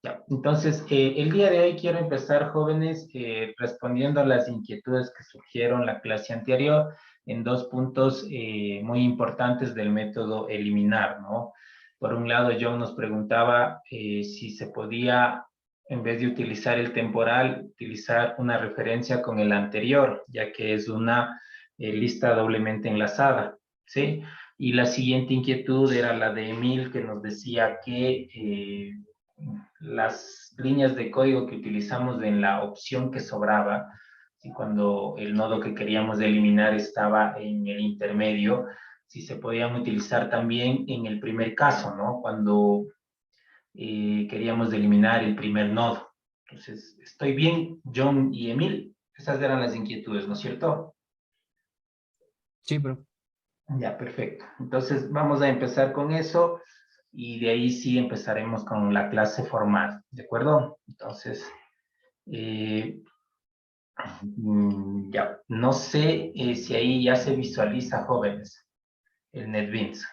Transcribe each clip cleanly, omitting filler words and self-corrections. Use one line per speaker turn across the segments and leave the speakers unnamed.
Ya, entonces, el día de hoy quiero empezar, jóvenes, respondiendo a las inquietudes que surgieron la clase anterior en dos puntos muy importantes del método eliminar, ¿no? Por un lado, John nos preguntaba si se podía, en vez de utilizar el temporal, utilizar una referencia con el anterior, ya que es una lista doblemente enlazada, ¿sí? Y la siguiente inquietud era la de Emil, que nos decía que las líneas de código que utilizamos en la opción que sobraba, ¿sí? Cuando el nodo que queríamos eliminar estaba en el intermedio, si se podían utilizar también en el primer caso, ¿no? Cuando queríamos eliminar el primer nodo. Entonces, ¿estoy bien, John y Emil? Esas eran las inquietudes, ¿no es cierto?
Sí, profe.
Ya, perfecto. Entonces, vamos a empezar con eso y de ahí sí empezaremos con la clase formal, ¿de acuerdo? Entonces, ya, no sé si ahí ya se visualiza, jóvenes, el NetBeans.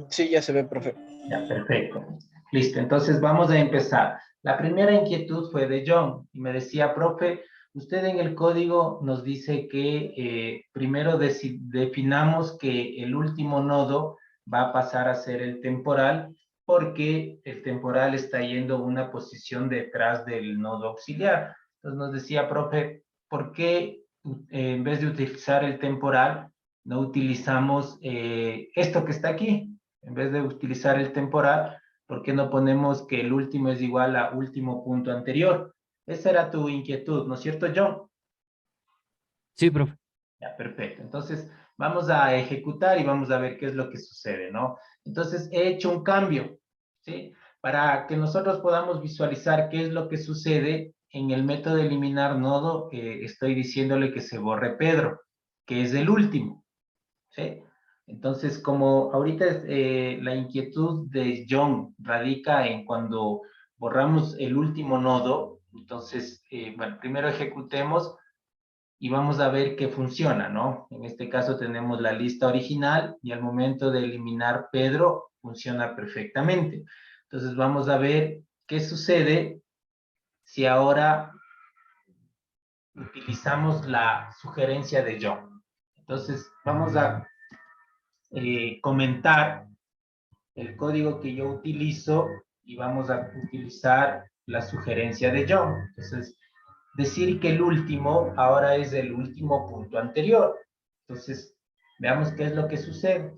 Sí, ya se ve, profe.
Ya, perfecto. Listo, entonces vamos a empezar. La primera inquietud fue de John y me decía, profe, usted en el código nos dice que primero definamos que el último nodo va a pasar a ser el temporal porque el temporal está yendo una posición detrás del nodo auxiliar. Entonces nos decía, profe, ¿por qué en vez de utilizar el temporal no utilizamos esto que está aquí? En vez de utilizar el temporal, ¿por qué no ponemos que el último es igual a último punto anterior? Esa era tu inquietud, ¿no es cierto, John?
Sí, profe.
Ya, perfecto. Entonces, vamos a ejecutar y vamos a ver qué es lo que sucede, ¿no? Entonces, he hecho un cambio, ¿sí? Para que nosotros podamos visualizar qué es lo que sucede en el método de eliminar nodo, estoy diciéndole que se borre Pedro, que es el último, ¿sí? Entonces, como ahorita la inquietud de John radica en cuando borramos el último nodo, entonces, bueno, primero ejecutemos y vamos a ver qué funciona, ¿no? En este caso tenemos la lista original y al momento de eliminar Pedro funciona perfectamente. Entonces, vamos a ver qué sucede si ahora utilizamos la sugerencia de John. Entonces, vamos a comentar el código que yo utilizo y vamos a utilizar la sugerencia de John. Entonces, decir que el último ahora es el último punto anterior. Entonces, veamos qué es lo que sucede.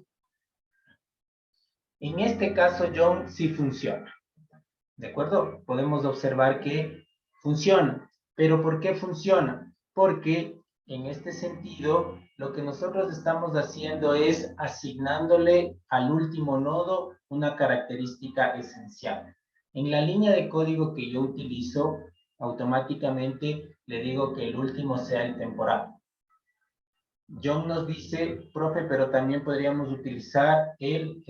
En este caso, John sí funciona. ¿De acuerdo? Podemos observar que funciona. ¿Pero por qué funciona? Porque en este sentido, lo que nosotros estamos haciendo es asignándole al último nodo una característica esencial. En la línea de código que yo utilizo, automáticamente le digo que el último sea el temporal. John nos dice, profe, pero también podríamos utilizar el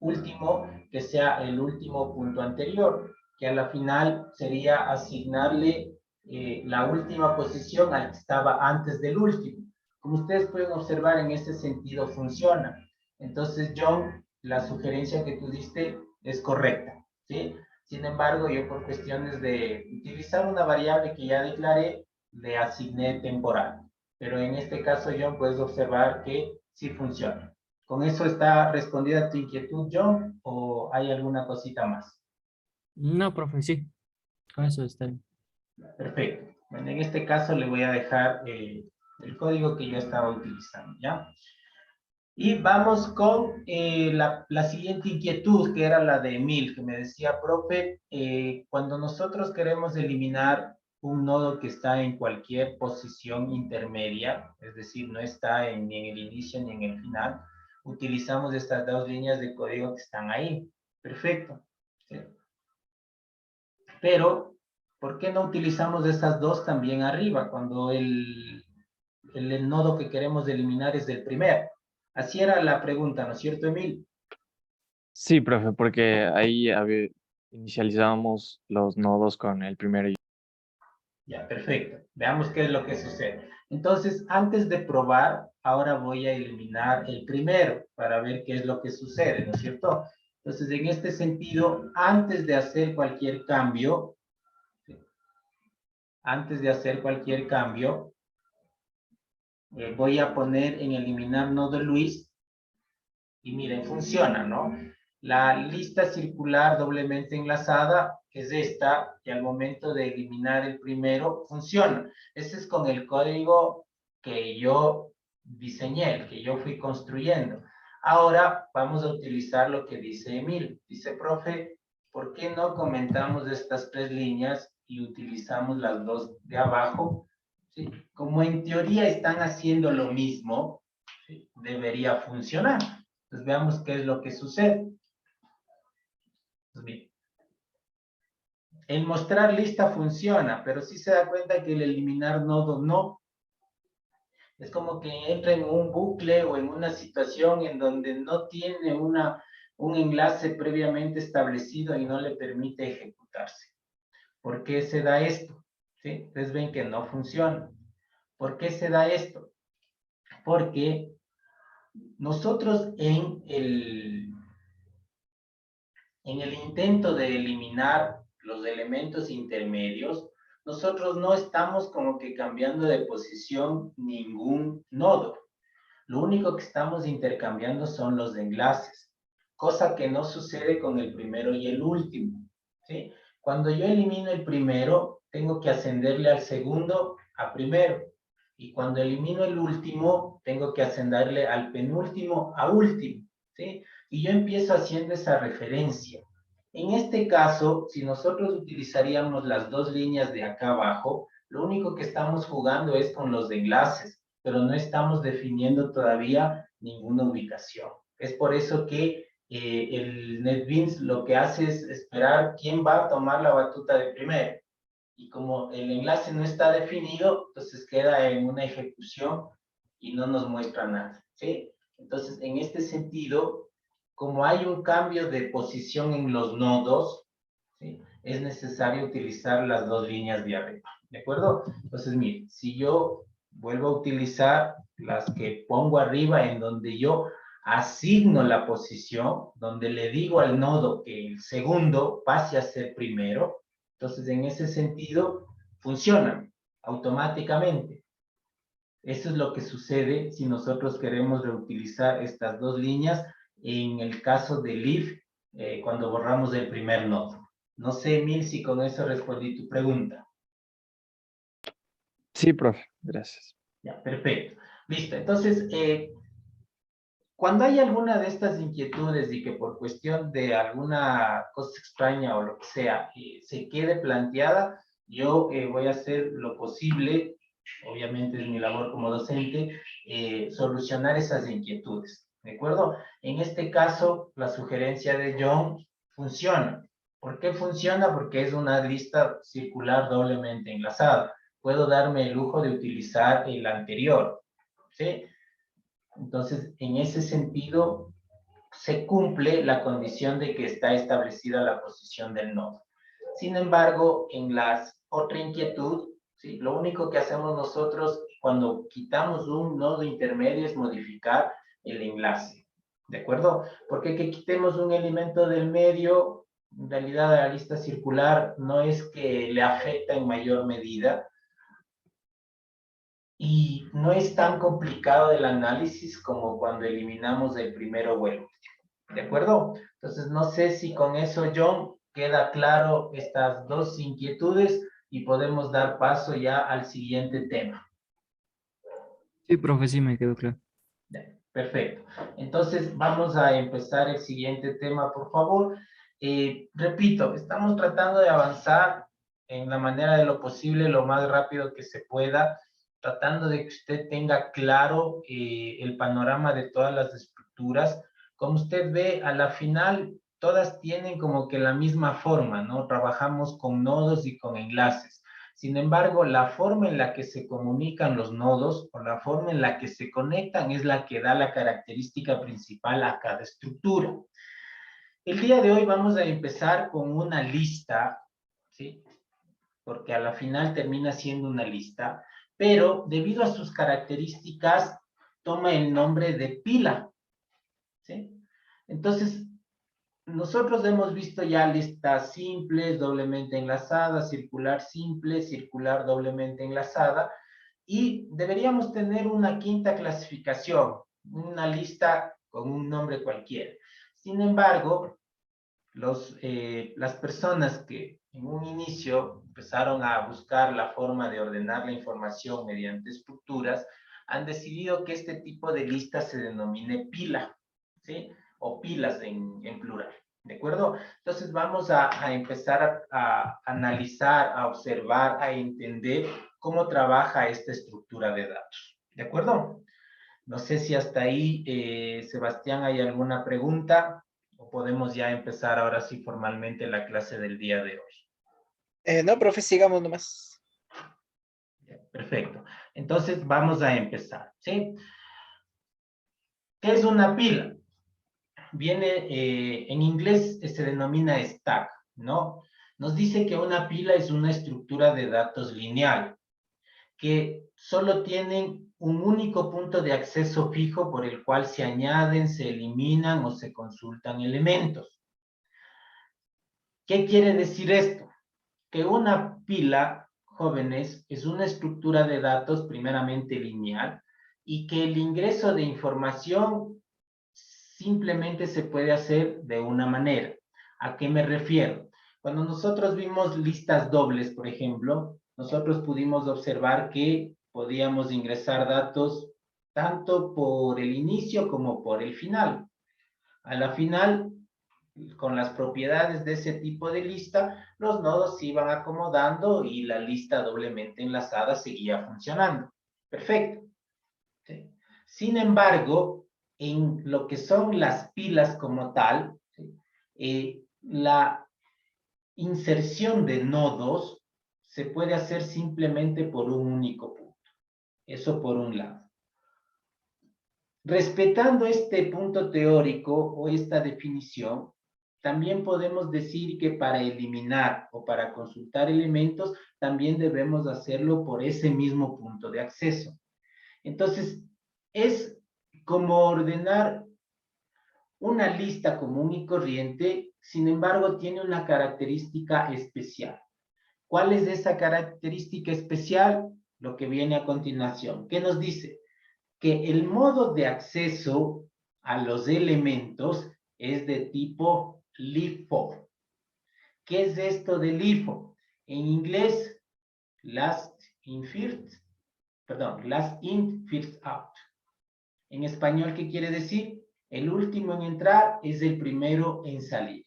último, que sea el último punto anterior, que a la final sería asignarle la última posición al que estaba antes del último. Como ustedes pueden observar, en este sentido funciona. Entonces, John, la sugerencia que tú diste es correcta, ¿sí? Sin embargo, yo por cuestiones de utilizar una variable que ya declaré, le asigné temporal. Pero en este caso, John, puedes observar que sí funciona. ¿Con eso está respondida tu inquietud, John? ¿O hay alguna cosita más?
No, profe, sí. Con eso está bien.
Perfecto. Bueno, en este caso le voy a dejar el código que yo estaba utilizando, ¿ya? Y vamos con la siguiente inquietud, que era la de Emil, que me decía, profe, cuando nosotros queremos eliminar un nodo que está en cualquier posición intermedia, es decir, no está ni en el inicio ni en el final, utilizamos estas dos líneas de código que están ahí. Perfecto. ¿Sí? Pero, ¿por qué no utilizamos estas dos también arriba, cuando el nodo que queremos eliminar es del primero? Así era la pregunta, ¿no es cierto, Emil?
Sí, profe, porque ahí inicializábamos los nodos con el primero.
Ya, perfecto. Veamos qué es lo que sucede. Entonces, antes de probar, ahora voy a eliminar el primero para ver qué es lo que sucede, ¿no es cierto? Entonces, en este sentido, antes de hacer cualquier cambio, voy a poner en eliminar nodo Luis, y miren, funciona, ¿no? La lista circular doblemente enlazada es esta, y al momento de eliminar el primero, funciona. Este es con el código que yo diseñé, el que yo fui construyendo. Ahora vamos a utilizar lo que dice Emil. Dice, profe, ¿por qué no comentamos estas 3 líneas y utilizamos las 2 de abajo? ¿Sí? Como en teoría están haciendo lo mismo, ¿sí? Debería funcionar. Entonces veamos qué es lo que sucede. Pues bien, el mostrar lista funciona, pero sí se da cuenta que el eliminar nodo no. Es como que entra en un bucle o en una situación en donde no tiene un enlace previamente establecido y no le permite ejecutarse. ¿Por qué se da esto? ¿Sí? Ustedes ven que no funciona. ¿Por qué se da esto? Porque nosotros en el intento de eliminar los elementos intermedios, nosotros no estamos como que cambiando de posición ningún nodo. Lo único que estamos intercambiando son los enlaces, cosa que no sucede con el primero y el último, ¿sí? Cuando yo elimino el primero, tengo que ascenderle al segundo a primero. Y cuando elimino el último, tengo que ascenderle al penúltimo a último, ¿sí? Y yo empiezo haciendo esa referencia. En este caso, si nosotros utilizaríamos las 2 líneas de acá abajo, lo único que estamos jugando es con los enlaces, pero no estamos definiendo todavía ninguna ubicación. Es por eso que el NetBeans lo que hace es esperar quién va a tomar la batuta de primero. Y como el enlace no está definido, entonces queda en una ejecución y no nos muestra nada, ¿sí? Entonces, en este sentido, como hay un cambio de posición en los nodos, ¿sí? Es necesario utilizar las 2 líneas de arriba, ¿de acuerdo? Entonces, mire, si yo vuelvo a utilizar las que pongo arriba en donde yo asigno la posición, donde le digo al nodo que el segundo pase a ser primero, entonces en ese sentido funcionan automáticamente. Eso es lo que sucede si nosotros queremos reutilizar estas 2 líneas en el caso de leaf, cuando borramos el primer nodo. No sé, Emil, si con eso respondí tu pregunta.
Sí, profe, gracias.
Ya, perfecto. Listo. Entonces, cuando hay alguna de estas inquietudes y que por cuestión de alguna cosa extraña o lo que sea, se quede planteada, yo voy a hacer lo posible, obviamente es mi labor como docente, solucionar esas inquietudes, ¿de acuerdo? En este caso, la sugerencia de John funciona. ¿Por qué funciona? Porque es una lista circular doblemente enlazada. Puedo darme el lujo de utilizar el anterior, ¿sí? Entonces, en ese sentido, se cumple la condición de que está establecida la posición del nodo. Sin embargo, en la otra inquietud, ¿sí? Lo único que hacemos nosotros cuando quitamos un nodo intermedio es modificar el enlace, ¿de acuerdo? Porque que quitemos un elemento del medio, en realidad a la lista circular no es que le afecta en mayor medida, y no es tan complicado el análisis como cuando eliminamos el primero o el último. ¿De acuerdo? Entonces, no sé si con eso, John, queda claro estas 2 inquietudes y podemos dar paso ya al siguiente tema.
Sí, profe, sí me quedó claro.
Perfecto. Entonces, vamos a empezar el siguiente tema, por favor. Repito, estamos tratando de avanzar en la manera de lo posible, lo más rápido que se pueda, tratando de que usted tenga claro el panorama de todas las estructuras. Como usted ve, a la final, todas tienen como que la misma forma, ¿no? Trabajamos con nodos y con enlaces. Sin embargo, la forma en la que se comunican los nodos o la forma en la que se conectan es la que da la característica principal a cada estructura. El día de hoy vamos a empezar con una lista, ¿sí? Porque a la final termina siendo una lista, pero debido a sus características toma el nombre de pila, ¿sí? Entonces, nosotros hemos visto ya listas simples, doblemente enlazadas, circular simple, circular doblemente enlazada, y deberíamos tener una quinta clasificación, una lista con un nombre cualquiera. Sin embargo, las personas que en un inicio empezaron a buscar la forma de ordenar la información mediante estructuras, han decidido que este tipo de lista se denomine pila, ¿sí? O pilas en plural, ¿de acuerdo? Entonces vamos a empezar a analizar, a observar, a entender cómo trabaja esta estructura de datos, ¿de acuerdo? No sé si hasta ahí, Sebastián, hay alguna pregunta o podemos ya empezar ahora sí formalmente la clase del día de hoy.
No, profe, sigamos nomás.
Perfecto. Entonces vamos a empezar, ¿sí? ¿Qué es una pila? Viene, en inglés se denomina stack, ¿no? Nos dice que una pila es una estructura de datos lineal, que solo tienen un único punto de acceso fijo por el cual se añaden, se eliminan o se consultan elementos. ¿Qué quiere decir esto? Que una pila, jóvenes, es una estructura de datos primeramente lineal y que el ingreso de información simplemente se puede hacer de una manera. ¿A qué me refiero? Cuando nosotros vimos listas dobles, por ejemplo, nosotros pudimos observar que podíamos ingresar datos tanto por el inicio como por el final. A la final, con las propiedades de ese tipo de lista, los nodos se iban acomodando y la lista doblemente enlazada seguía funcionando. Perfecto. ¿Sí? Sin embargo, en lo que son las pilas como tal, ¿sí? La inserción de nodos se puede hacer simplemente por un único punto. Eso por un lado. Respetando este punto teórico o esta definición, también podemos decir que para eliminar o para consultar elementos, también debemos hacerlo por ese mismo punto de acceso. Entonces, es como ordenar una lista común y corriente, sin embargo, tiene una característica especial. ¿Cuál es esa característica especial? Lo que viene a continuación. ¿Qué nos dice? Que el modo de acceso a los elementos es de tipo LIFO. ¿Qué es esto de LIFO? En inglés, last in first, last in, first out. En español, ¿qué quiere decir? El último en entrar es el primero en salir.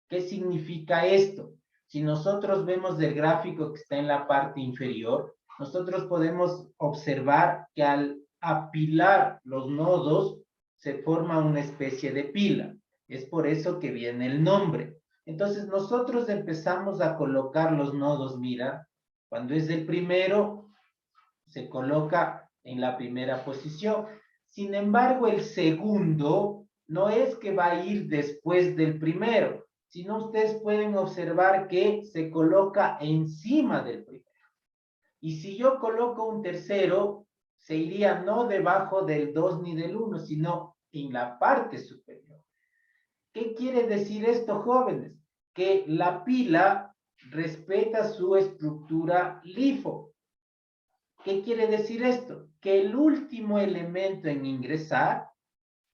¿Qué significa esto? Si nosotros vemos el gráfico que está en la parte inferior, nosotros podemos observar que al apilar los nodos se forma una especie de pila. Es por eso que viene el nombre. Entonces nosotros empezamos a colocar los nodos, mira, cuando es el primero, se coloca en la primera posición. Sin embargo, el segundo no es que va a ir después del primero, sino ustedes pueden observar que se coloca encima del primero. Y si yo coloco un tercero, se iría no debajo del 2 ni del 1, sino en la parte superior. ¿Qué quiere decir esto, jóvenes? Que la pila respeta su estructura LIFO. ¿Qué quiere decir esto? Que el último elemento en ingresar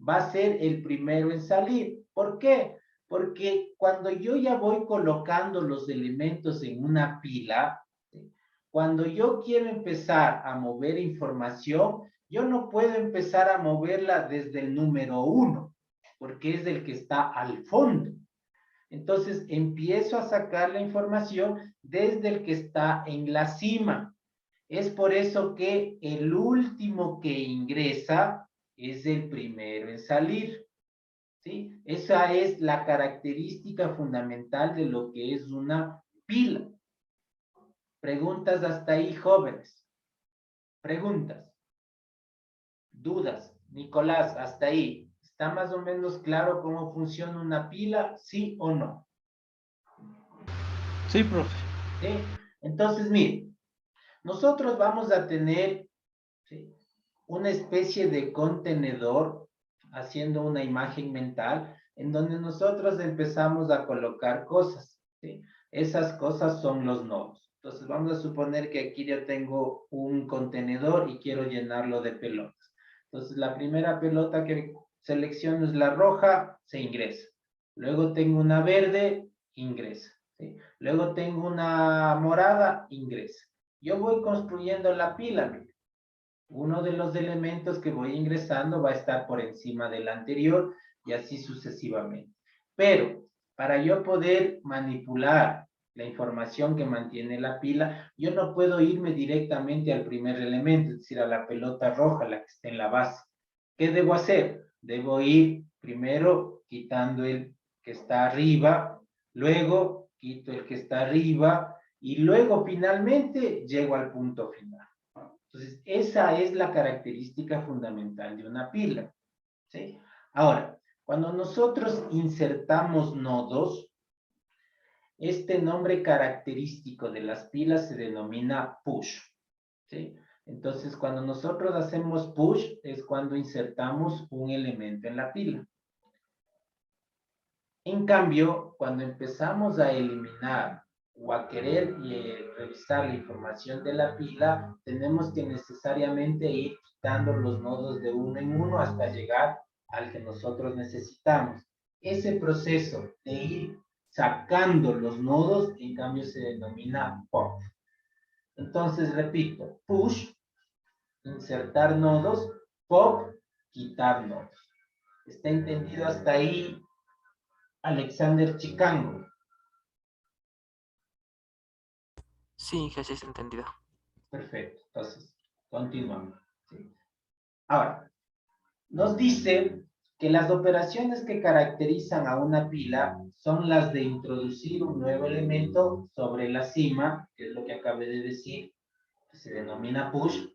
va a ser el primero en salir. ¿Por qué? Porque cuando yo ya voy colocando los elementos en una pila, ¿sí? Cuando yo quiero empezar a mover información, yo no puedo empezar a moverla desde el número 1, porque es el que está al fondo. Entonces empiezo a sacar la información desde el que está en la cima. Es por eso que el último que ingresa es el primero en salir, ¿sí? Esa es la característica fundamental de lo que es una pila. Preguntas hasta ahí, jóvenes. Preguntas. Dudas. Nicolás, hasta ahí. ¿Está más o menos claro cómo funciona una pila? ¿Sí o no?
Sí, profe.
¿Sí? Entonces, miren, nosotros vamos a tener, ¿sí?, una especie de contenedor, haciendo una imagen mental, en donde nosotros empezamos a colocar cosas, ¿sí? Esas cosas son los nodos. Entonces vamos a suponer que aquí yo tengo un contenedor y quiero llenarlo de pelotas. Entonces la primera pelota que selecciono es la roja, se ingresa. Luego tengo una verde, ingresa, ¿sí? Luego tengo una morada, ingresa. Yo voy construyendo la pila, mire. Uno de los elementos que voy ingresando va a estar por encima del anterior y así sucesivamente. Pero para yo poder manipular la información que mantiene la pila, yo no puedo irme directamente al primer elemento, es decir, a la pelota roja, la que está en la base. ¿Qué debo hacer? Debo ir primero quitando el que está arriba, luego quito el que está arriba y luego finalmente llego al punto final. Entonces, esa es la característica fundamental de una pila, ¿sí? Ahora, cuando nosotros insertamos nodos, este nombre característico de las pilas se denomina push, ¿sí? Entonces, cuando nosotros hacemos push, es cuando insertamos un elemento en la pila. En cambio, cuando empezamos a eliminar o a querer revisar la información de la pila, tenemos que necesariamente ir quitando los nodos de uno en uno hasta llegar al que nosotros necesitamos. Ese proceso de ir sacando los nodos, en cambio, se denomina pop. Entonces, repito, push, insertar nodos, pop, quitar nodos. ¿Está entendido hasta ahí, Alexander Chicango?
Sí, Jesús, entendido.
Perfecto, entonces, continuamos. ¿Sí? Ahora, nos dice que las operaciones que caracterizan a una pila son las de introducir un nuevo elemento sobre la cima, que es lo que acabé de decir, que se denomina push,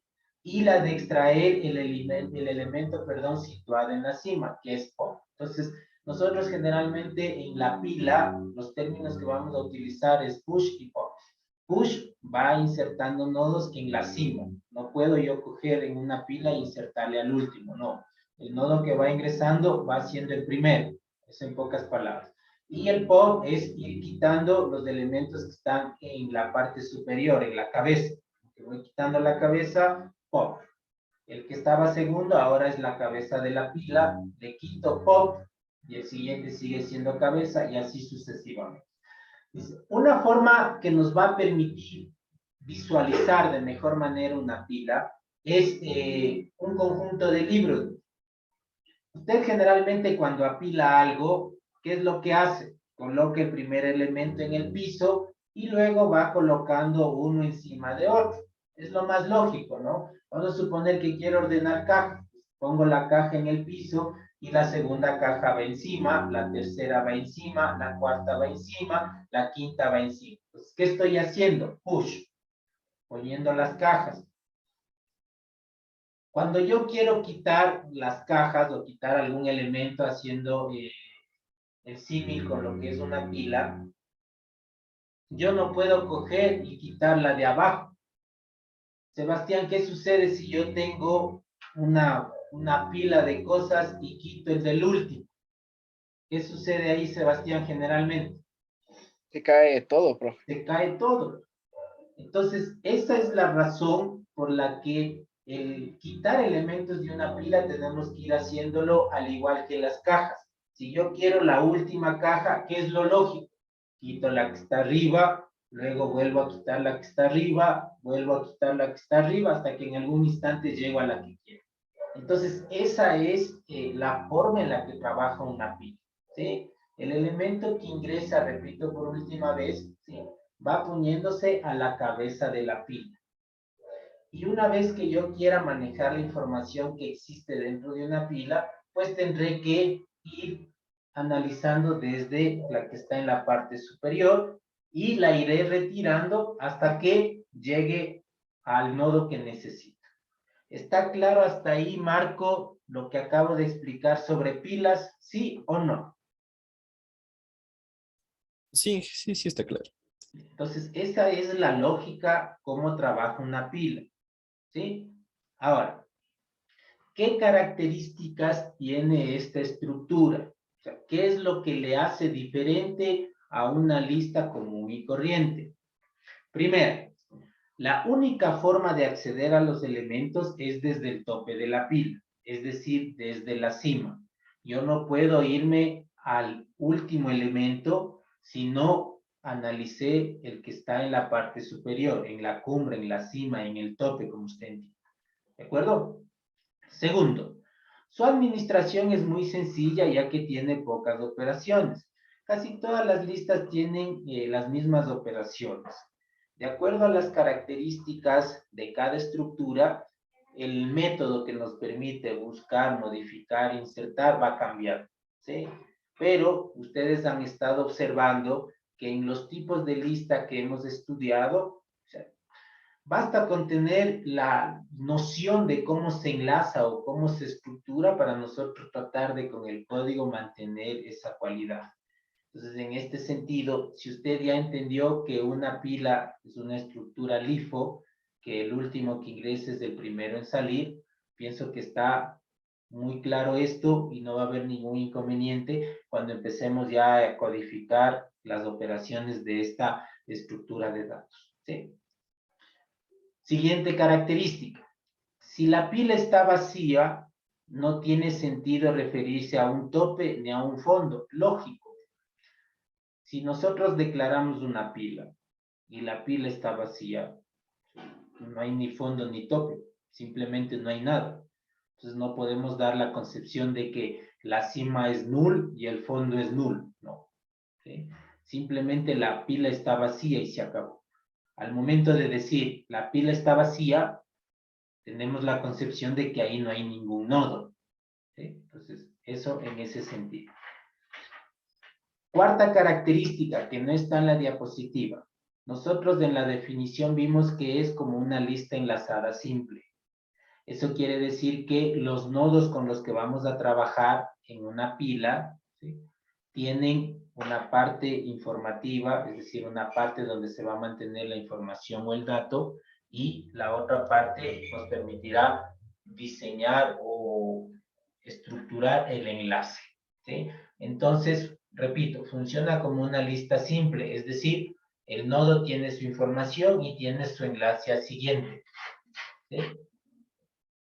y la de extraer el elemento, situado en la cima, que es pop. Entonces, nosotros generalmente en la pila, los términos que vamos a utilizar es push y pop. Push va insertando nodos en la cima. No puedo yo coger en una pila e insertarle al último, no. El nodo que va ingresando va siendo el primero. Eso en pocas palabras. Y el pop es ir quitando los elementos que están en la parte superior, en la cabeza. Voy quitando la cabeza, pop. El que estaba segundo ahora es la cabeza de la pila, le quito pop y el siguiente sigue siendo cabeza y así sucesivamente. Una forma que nos va a permitir visualizar de mejor manera una pila es un conjunto de libros. Usted generalmente cuando apila algo, ¿qué es lo que hace? Coloca el primer elemento en el piso y luego va colocando uno encima de otro. Es lo más lógico, ¿no? Vamos a suponer que quiero ordenar cajas. Pongo la caja en el piso y la segunda caja va encima, la tercera va encima, la cuarta va encima, la quinta va encima. Entonces, ¿qué estoy haciendo? Push, poniendo las cajas. Cuando yo quiero quitar las cajas o quitar algún elemento haciendo el símil con lo que es una pila, yo no puedo coger y quitarla de abajo. Sebastián, ¿qué sucede si yo tengo una pila de cosas y quito el del último? ¿Qué sucede ahí, Sebastián, generalmente?
Se cae todo, profe.
Se cae todo. Entonces, esa es la razón por la que el quitar elementos de una pila tenemos que ir haciéndolo al igual que las cajas. Si yo quiero la última caja, ¿qué es lo lógico? Quito la que está arriba, luego vuelvo a quitar la que está arriba, vuelvo a quitar la que está arriba, hasta que en algún instante llego a la que quiero. Entonces, esa es la forma en la que trabaja una pila, ¿sí? El elemento que ingresa, repito por última vez, ¿sí?, va poniéndose a la cabeza de la pila. Y una vez que yo quiera manejar la información que existe dentro de una pila, pues tendré que ir analizando desde la que está en la parte superior y la iré retirando hasta que llegue al nodo que necesito. ¿Está claro hasta ahí, Marco, lo que acabo de explicar sobre pilas? ¿Sí o no?
Sí, sí, sí está claro.
Entonces, esa es la lógica, cómo trabaja una pila, ¿sí? Ahora, ¿qué características tiene esta estructura? O sea, ¿qué es lo que le hace diferente a una lista común y corriente? Primero, la única forma de acceder a los elementos es desde el tope de la pila, es decir, desde la cima. Yo no puedo irme al último elemento si no analicé el que está en la parte superior, en la cumbre, en la cima, en el tope, como usted entiende. ¿De acuerdo? Segundo, su administración es muy sencilla ya que tiene pocas operaciones. Casi todas las listas tienen las mismas operaciones. De acuerdo a las características de cada estructura, el método que nos permite buscar, modificar, insertar va a cambiar, ¿sí? Pero ustedes han estado observando que en los tipos de lista que hemos estudiado, o sea, basta con tener la noción de cómo se enlaza o cómo se estructura para nosotros tratar de con el código mantener esa cualidad. Entonces, en este sentido, si usted ya entendió que una pila es una estructura LIFO, que el último que ingrese es el primero en salir, pienso que está muy claro esto y no va a haber ningún inconveniente cuando empecemos ya a codificar las operaciones de esta estructura de datos, ¿sí? Siguiente característica. Si la pila está vacía, no tiene sentido referirse a un tope ni a un fondo. Lógico. Si nosotros declaramos una pila y la pila está vacía, no hay ni fondo ni tope, simplemente no hay nada. Entonces no podemos dar la concepción de que la cima es null y el fondo es null, no. ¿Sí? Simplemente la pila está vacía y se acabó. Al momento de decir la pila está vacía, tenemos la concepción de que ahí no hay ningún nodo, ¿sí? Entonces, eso en ese sentido. Cuarta característica que no está en la diapositiva. Nosotros en la definición vimos que es como una lista enlazada simple. Eso quiere decir que los nodos con los que vamos a trabajar en una pila, ¿sí?, tienen una parte informativa, es decir, una parte donde se va a mantener la información o el dato, y la otra parte nos permitirá diseñar o estructurar el enlace, ¿sí? Entonces, repito, funciona como una lista simple, es decir, el nodo tiene su información y tiene su enlace al siguiente, ¿sí?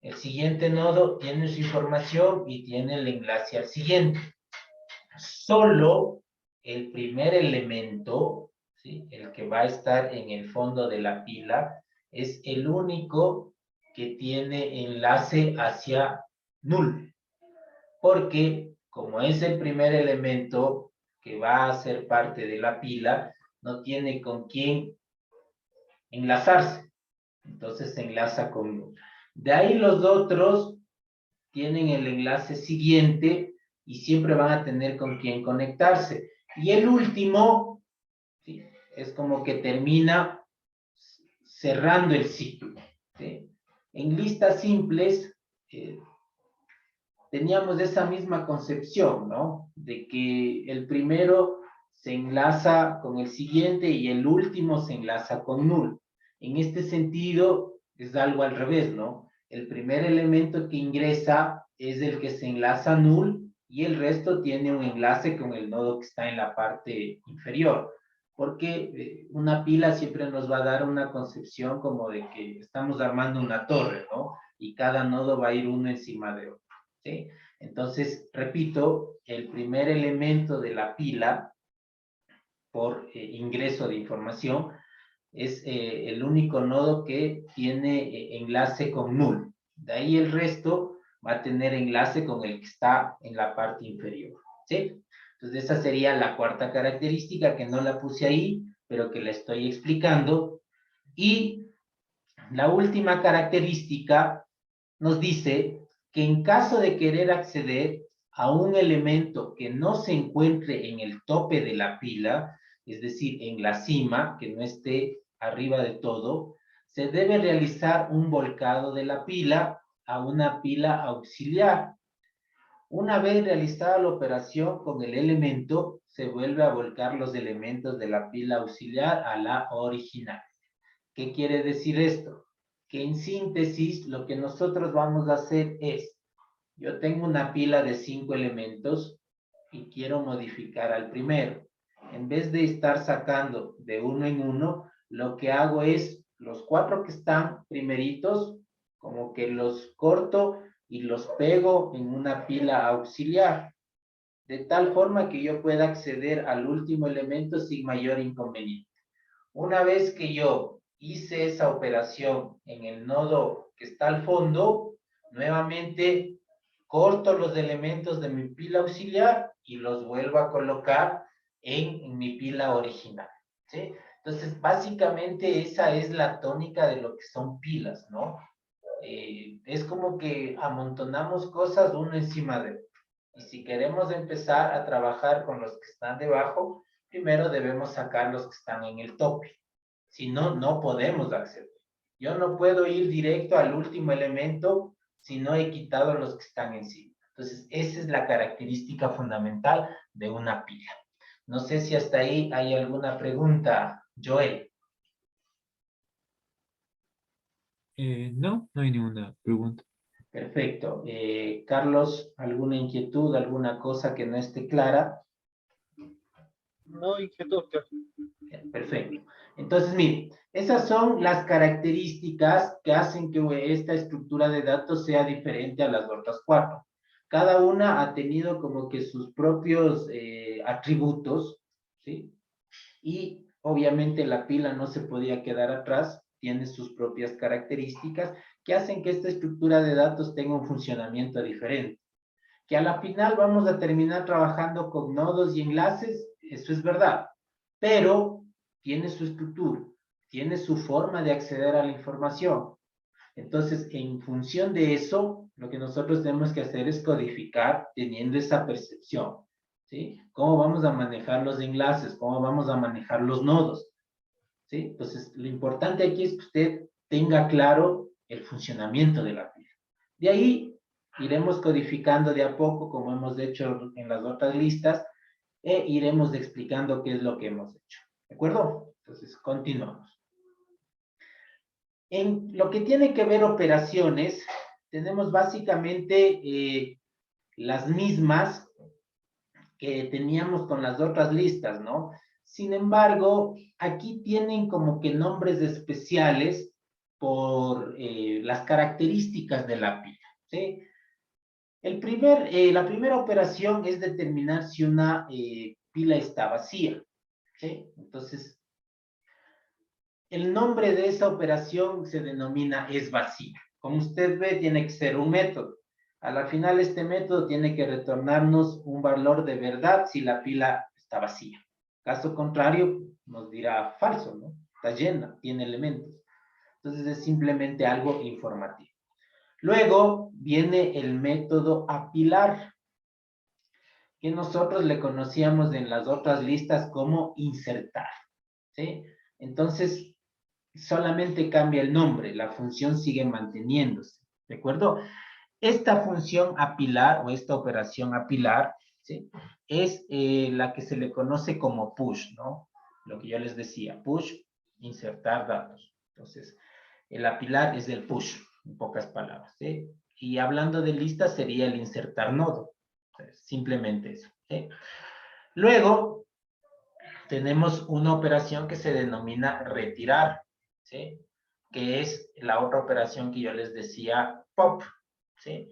El siguiente nodo tiene su información y tiene el enlace al siguiente. Solo el primer elemento, ¿sí?, el que va a estar en el fondo de la pila, es el único que tiene enlace hacia null. Porque como es el primer elemento que va a ser parte de la pila, no tiene con quién enlazarse. Entonces se enlaza con null. De ahí los otros tienen el enlace siguiente y siempre van a tener con quién conectarse. Y el último, ¿sí?, es como que termina cerrando el ciclo, ¿sí? En listas simples teníamos esa misma concepción, ¿no? De que el primero se enlaza con el siguiente y el último se enlaza con null. En este sentido, es algo al revés, ¿no? El primer elemento que ingresa es el que se enlaza a null y el resto tiene un enlace con el nodo que está en la parte inferior. Porque una pila siempre nos va a dar una concepción como de que estamos armando una torre, ¿no? Y cada nodo va a ir uno encima de otro, ¿sí? Entonces, repito, el primer elemento de la pila por ingreso de información es el único nodo que tiene enlace con null. De ahí el resto va a tener enlace con el que está en la parte inferior, ¿sí? Entonces esa sería la cuarta característica que no la puse ahí, pero que la estoy explicando. Y la última característica nos dice que en caso de querer acceder a un elemento que no se encuentre en el tope de la pila, es decir, en la cima, que no esté arriba de todo, se debe realizar un volcado de la pila a una pila auxiliar. Una vez realizada la operación con el elemento, se vuelve a volcar los elementos de la pila auxiliar a la original. ¿Qué quiere decir esto? Que en síntesis lo que nosotros vamos a hacer es Yo tengo una pila de 5 elementos y quiero modificar al primero. En vez de estar sacando de uno en uno, lo que hago es los 4 que están primeritos, como que los corto y los pego en una pila auxiliar, de tal forma que yo pueda acceder al último elemento sin mayor inconveniente. Una vez que yo hice esa operación en el nodo que está al fondo, nuevamente corto los elementos de mi pila auxiliar y los vuelvo a colocar en mi pila original, ¿sí? Entonces, básicamente esa es la tónica de lo que son pilas, ¿no? Es como que amontonamos cosas uno encima de otro. Y si queremos empezar a trabajar con los que están debajo, primero debemos sacar los que están en el tope. Si no, no podemos acceder. Yo no puedo ir directo al último elemento si no he quitado los que están encima. Entonces, esa es la característica fundamental de una pila. No sé si hasta ahí hay alguna pregunta, Joel.
No, no hay ninguna pregunta.
Perfecto. Carlos, ¿alguna inquietud, alguna cosa que no esté clara?
No, inquietud, profe.
Perfecto. Entonces, miren, esas son las características que hacen que esta estructura de datos sea diferente a las otras 4. Cada una ha tenido como que sus propios atributos, ¿sí? Y obviamente la pila no se podía quedar atrás, tiene sus propias características que hacen que esta estructura de datos tenga un funcionamiento diferente. Que a la final vamos a terminar trabajando con nodos y enlaces, eso es verdad, pero tiene su estructura, tiene su forma de acceder a la información. Entonces, en función de eso, lo que nosotros tenemos que hacer es codificar teniendo esa percepción, ¿sí? ¿Cómo vamos a manejar los enlaces? ¿Cómo vamos a manejar los nodos? ¿Sí? Entonces, lo importante aquí es que usted tenga claro el funcionamiento de la pila. De ahí, iremos codificando de a poco, como hemos hecho en las otras listas, e iremos explicando qué es lo que hemos hecho. ¿De acuerdo? Entonces, continuamos. En lo que tiene que ver operaciones, tenemos básicamente las mismas que teníamos con las otras listas, ¿no? Sin embargo, aquí tienen como que nombres especiales por las características de la pila, ¿sí? La primera operación es determinar si una pila está vacía, ¿sí? Entonces, el nombre de esa operación se denomina es vacía. Como usted ve, tiene que ser un método. A la final, este método tiene que retornarnos un valor de verdad si la pila está vacía. Caso contrario, nos dirá falso, ¿no? Está llena, tiene elementos. Entonces, es simplemente algo informativo. Luego viene el método apilar, que nosotros le conocíamos en las otras listas como insertar, ¿sí? Entonces, solamente cambia el nombre, la función sigue manteniéndose, ¿de acuerdo? Esta función apilar o esta operación apilar, ¿sí? Es la que se le conoce como push, ¿no? Lo que yo les decía, push, insertar datos. Entonces, el apilar es el push, en pocas palabras, ¿sí? Y hablando de listas sería el insertar nodo. Simplemente eso, ¿sí? Luego, tenemos una operación que se denomina retirar, ¿sí? Que es la otra operación que yo les decía, pop, ¿sí?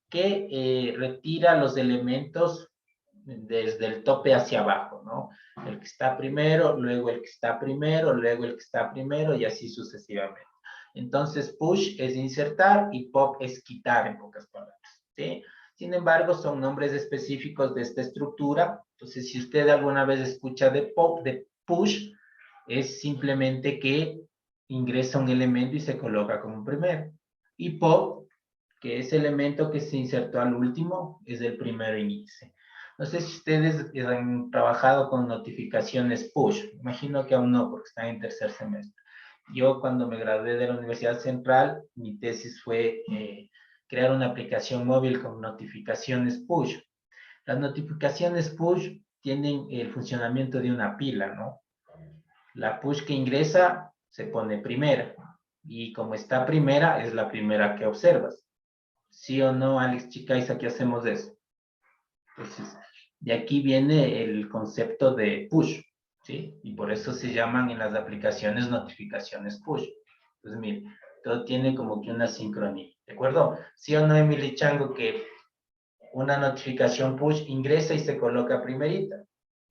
Que retira los elementos desde el tope hacia abajo, ¿no? El que está primero, luego el que está primero, luego el que está primero y así sucesivamente. Entonces, push es insertar y pop es quitar, en pocas palabras, ¿sí? Sin embargo, son nombres específicos de esta estructura. Entonces, si usted alguna vez escucha de pop, de push, es simplemente que ingresa un elemento y se coloca como primero. Y pop, que ese elemento que se insertó al último, es el primero índice. No sé si ustedes han trabajado con notificaciones push. Imagino que aún no, porque están en tercer semestre. Yo cuando me gradué de la Universidad Central, mi tesis fue crear una aplicación móvil con notificaciones push. Las notificaciones push tienen el funcionamiento de una pila, ¿no? La push que ingresa se pone primera y como está primera es la primera que observas. ¿Sí o no, Alex Chicaiza, que hacemos eso? Entonces, de aquí viene el concepto de push, ¿sí? Y por eso se llaman en las aplicaciones notificaciones push. Entonces, mire, todo tiene como que una sincronía, ¿de acuerdo? ¿Sí o no, Emily Chango, que una notificación push ingresa y se coloca primerita?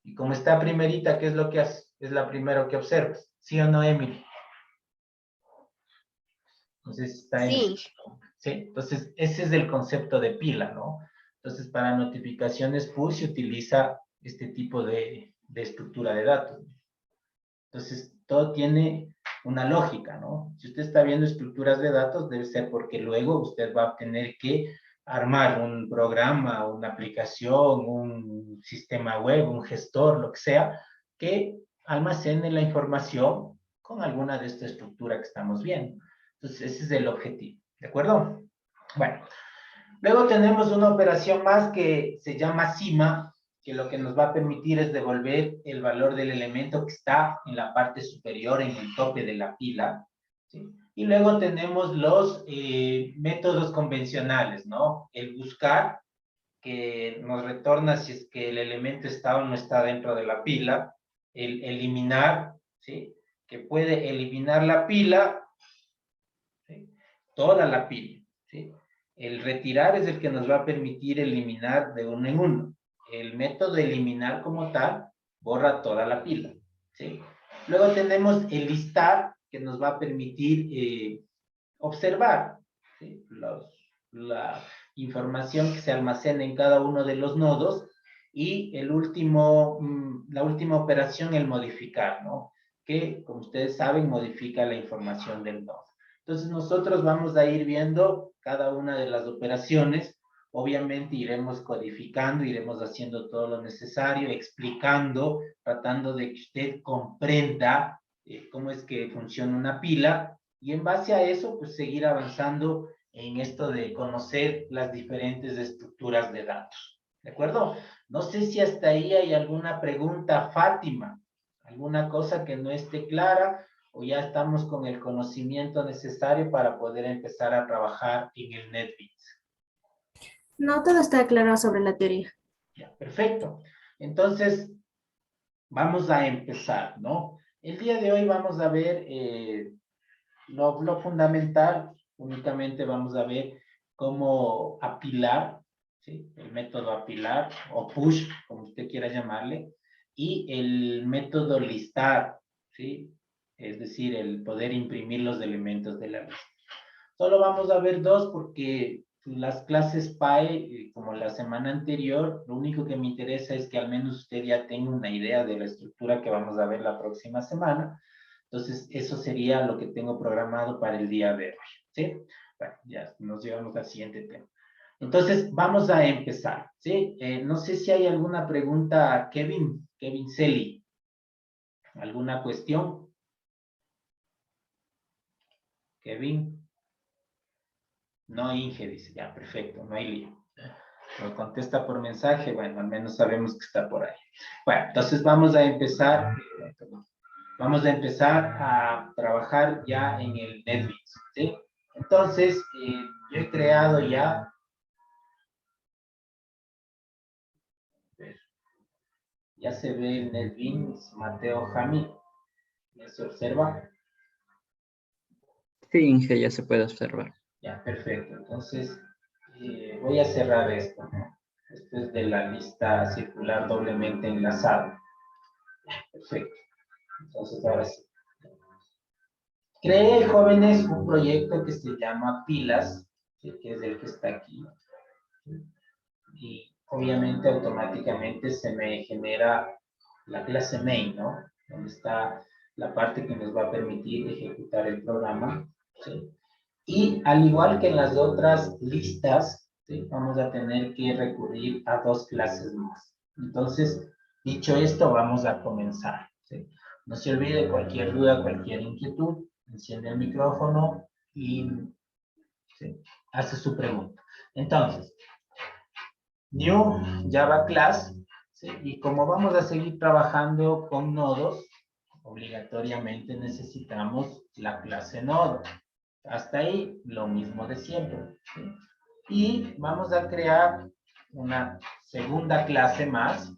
Y como está primerita, ¿qué es lo que hace? Es la primera que observas. ¿Sí o no, Emily? Entonces está en...
Sí,
¿sí? Entonces, ese es el concepto de pila, ¿no? Entonces, para notificaciones push se utiliza este tipo de estructura de datos. Entonces, todo tiene una lógica, ¿no? Si usted está viendo estructuras de datos, debe ser porque luego usted va a tener que armar un programa, una aplicación, un sistema web, un gestor, lo que sea, que almacene la información con alguna de esta estructura que estamos viendo. Entonces, ese es el objetivo, ¿de acuerdo? Bueno, luego tenemos una operación más que se llama CIMA, que lo que nos va a permitir es devolver el valor del elemento que está en la parte superior, en el tope de la pila, ¿sí? Y luego tenemos los métodos convencionales, ¿no? El buscar, que nos retorna si es que el elemento está o no está dentro de la pila. El eliminar, ¿sí? Que puede eliminar la pila, ¿sí? Toda la pila, ¿sí? El retirar es el que nos va a permitir eliminar de uno en uno. El método de eliminar como tal borra toda la pila, ¿sí? Luego tenemos el listar, que nos va a permitir observar, ¿sí? La información que se almacena en cada uno de los nodos. Y el último, la última operación, el modificar, ¿no? Que, como ustedes saben, modifica la información del nodo. Entonces, nosotros vamos a ir viendo cada una de las operaciones. Obviamente iremos codificando, iremos haciendo todo lo necesario, explicando, tratando de que usted comprenda cómo es que funciona una pila, y en base a eso, pues seguir avanzando en esto de conocer las diferentes estructuras de datos. ¿De acuerdo? No sé si hasta ahí hay alguna pregunta, Fátima, alguna cosa que no esté clara, o ya estamos con el conocimiento necesario para poder empezar a trabajar en el NetBeans.
No todo está claro sobre la teoría.
Ya, perfecto. Entonces, vamos a empezar, ¿no? El día de hoy vamos a ver lo fundamental. Únicamente vamos a ver cómo apilar, ¿sí? El método apilar o push, como usted quiera llamarle, y el método listar, ¿sí? Es decir, el poder imprimir los elementos de la lista. Solo vamos a ver dos porque las clases PAE, como la semana anterior, lo único que me interesa es que al menos usted ya tenga una idea de la estructura que vamos a ver la próxima semana. Entonces, eso sería lo que tengo programado para el día de hoy, ¿sí? Bueno, ya nos llevamos al siguiente tema. Entonces, vamos a empezar, ¿sí? No sé si hay alguna pregunta, Kevin Celi. ¿Alguna cuestión? Kevin. No, Inge, dice, ya, perfecto, no hay lío. Lo contesta por mensaje, bueno, al menos sabemos que está por ahí. Bueno, entonces vamos a empezar a trabajar ya en el NetBeans, ¿sí? Entonces, yo he creado ya se ve el NetBeans Mateo Jami, ya se observa.
Sí, Inge, ya se puede observar.
Ya, perfecto. Entonces, voy a cerrar esto, ¿no? Esto es de la lista circular doblemente enlazada. Perfecto. Entonces, ahora sí. Creé, jóvenes, un proyecto que se llama Pilas, ¿sí? Que es el que está aquí. Y obviamente automáticamente se me genera la clase main, ¿no? Donde está la parte que nos va a permitir ejecutar el programa, ¿sí? Y al igual que en las otras listas, ¿sí? Vamos a tener que recurrir a dos clases más. Entonces, dicho esto, vamos a comenzar, ¿sí? No se olvide, cualquier duda, cualquier inquietud, enciende el micrófono y ¿sí? Hace su pregunta. Entonces, New Java Class, ¿sí? Y como vamos a seguir trabajando con nodos, obligatoriamente necesitamos la clase nodo. Hasta ahí, lo mismo de siempre, ¿sí? Y vamos a crear una segunda clase más.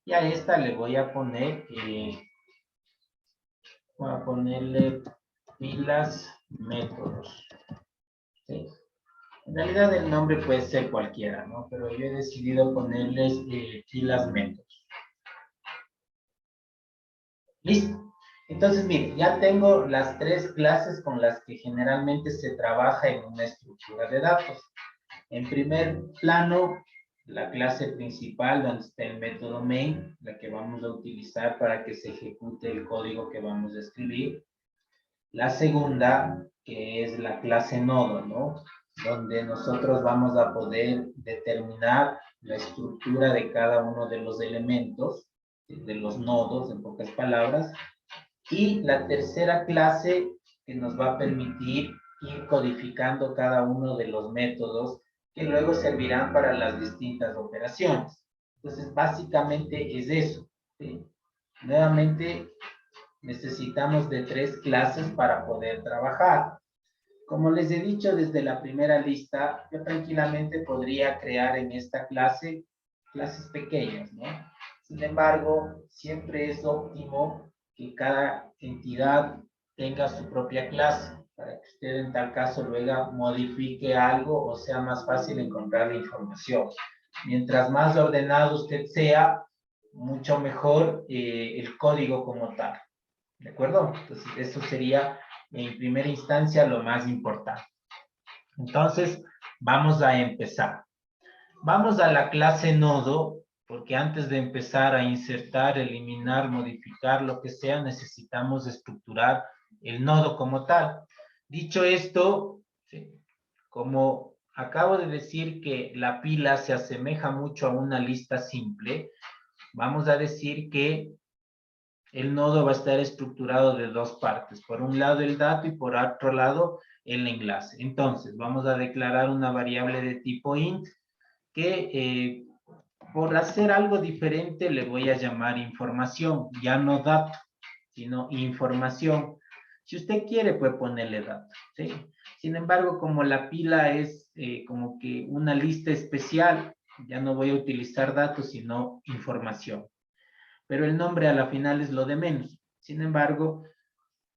Y a esta le voy a poner, voy a ponerle pilas métodos. ¿Sí? En realidad el nombre puede ser cualquiera, ¿no? Pero yo he decidido ponerles pilas métodos. ¿Listo? Entonces, miren, ya tengo las tres clases con las que generalmente se trabaja en una estructura de datos. En primer plano, la clase principal, donde está el método main, la que vamos a utilizar para que se ejecute el código que vamos a escribir. La segunda, que es la clase nodo, ¿no? Donde nosotros vamos a poder determinar la estructura de cada uno de los elementos, de los nodos, en pocas palabras. Y la tercera clase, que nos va a permitir ir codificando cada uno de los métodos que luego servirán para las distintas operaciones. Entonces, básicamente es eso, ¿sí? Nuevamente, necesitamos de tres clases para poder trabajar. Como les he dicho desde la primera lista, yo tranquilamente podría crear en esta clase clases pequeñas, ¿no? Sin embargo, siempre es óptimo que cada entidad tenga su propia clase, para que usted en tal caso luego modifique algo o sea más fácil encontrar la información. Mientras más ordenado usted sea, mucho mejor el código como tal. ¿De acuerdo? Entonces, eso sería en primera instancia lo más importante. Entonces, vamos a empezar. Vamos a la clase nodo, porque antes de empezar a insertar, eliminar, modificar, lo que sea, necesitamos estructurar el nodo como tal. Dicho esto, ¿sí? Como acabo de decir que la pila se asemeja mucho a una lista simple, vamos a decir que el nodo va a estar estructurado de dos partes. Por un lado el dato y por otro lado el enlace. Entonces, vamos a declarar una variable de tipo int que por hacer algo diferente le voy a llamar información, ya no dato, sino información. Si usted quiere, puede ponerle dato, ¿sí? Sin embargo, como la pila es como que una lista especial, ya no voy a utilizar datos, sino información. Pero el nombre a la final es lo de menos. Sin embargo,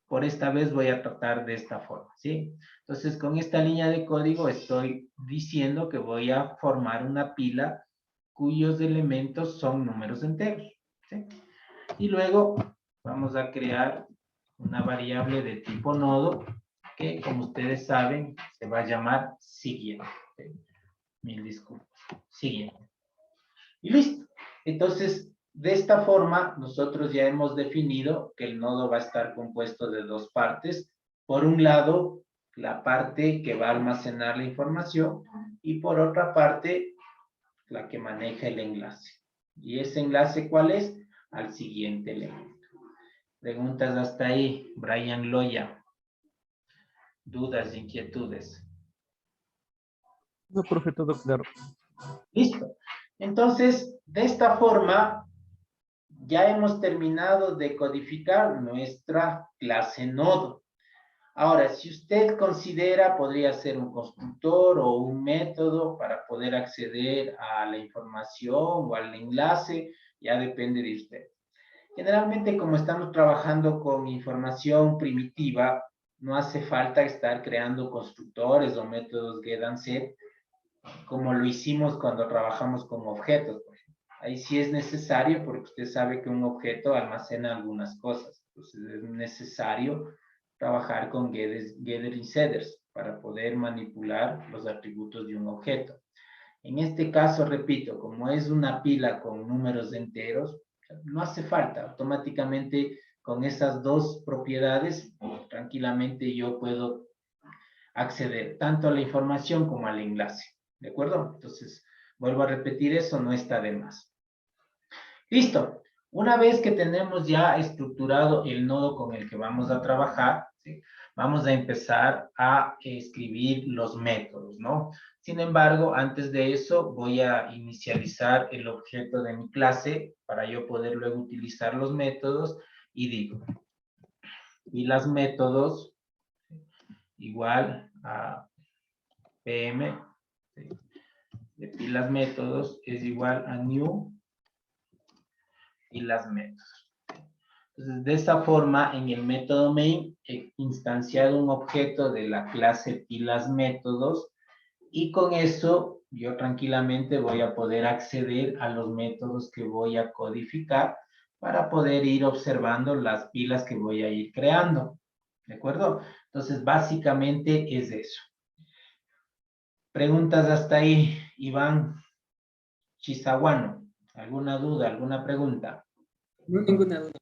por esta vez voy a tratar de esta forma, ¿sí? Entonces, con esta línea de código estoy diciendo que voy a formar una pila cuyos elementos son números enteros, ¿sí? Y luego vamos a crear una variable de tipo nodo que, como ustedes saben, se va a llamar siguiente. ¿Sí? Mil disculpas. Siguiente. Y listo. Entonces, de esta forma, nosotros ya hemos definido que el nodo va a estar compuesto de dos partes. Por un lado, la parte que va a almacenar la información y por otra parte, la que maneja el enlace. ¿Y ese enlace cuál es? Al siguiente elemento. Preguntas hasta ahí, Brian Loya. Dudas, inquietudes.
No, profe, todo claro.
Listo. Entonces, de esta forma, ya hemos terminado de codificar nuestra clase nodo. Ahora, si usted considera, podría ser un constructor o un método para poder acceder a la información o al enlace, ya depende de usted. Generalmente, como estamos trabajando con información primitiva, no hace falta estar creando constructores o métodos get and set, como lo hicimos cuando trabajamos con objetos. Ahí sí es necesario porque usted sabe que un objeto almacena algunas cosas. Entonces es necesario trabajar con getter y setters para poder manipular los atributos de un objeto. En este caso, repito, como es una pila con números enteros, no hace falta. Automáticamente con esas dos propiedades, tranquilamente yo puedo acceder tanto a la información como al enlace. ¿De acuerdo? Entonces, vuelvo a repetir eso, no está de más. Listo. Una vez que tenemos ya estructurado el nodo con el que vamos a trabajar, ¿sí? Vamos a empezar a escribir los métodos, ¿no? Sin embargo, antes de eso, voy a inicializar el objeto de mi clase para yo poder luego utilizar los métodos y digo, y las métodos igual a PM ¿sí? De pilas métodos es igual a new pilas métodos. Entonces, de esa forma, en el método main he instanciado un objeto de la clase pilas métodos y con eso yo tranquilamente voy a poder acceder a los métodos que voy a codificar para poder ir observando las pilas que voy a ir creando. ¿De acuerdo? Entonces, básicamente es eso. Preguntas hasta ahí, Iván Chizaguano. ¿Alguna duda, alguna pregunta?
No, ninguna duda.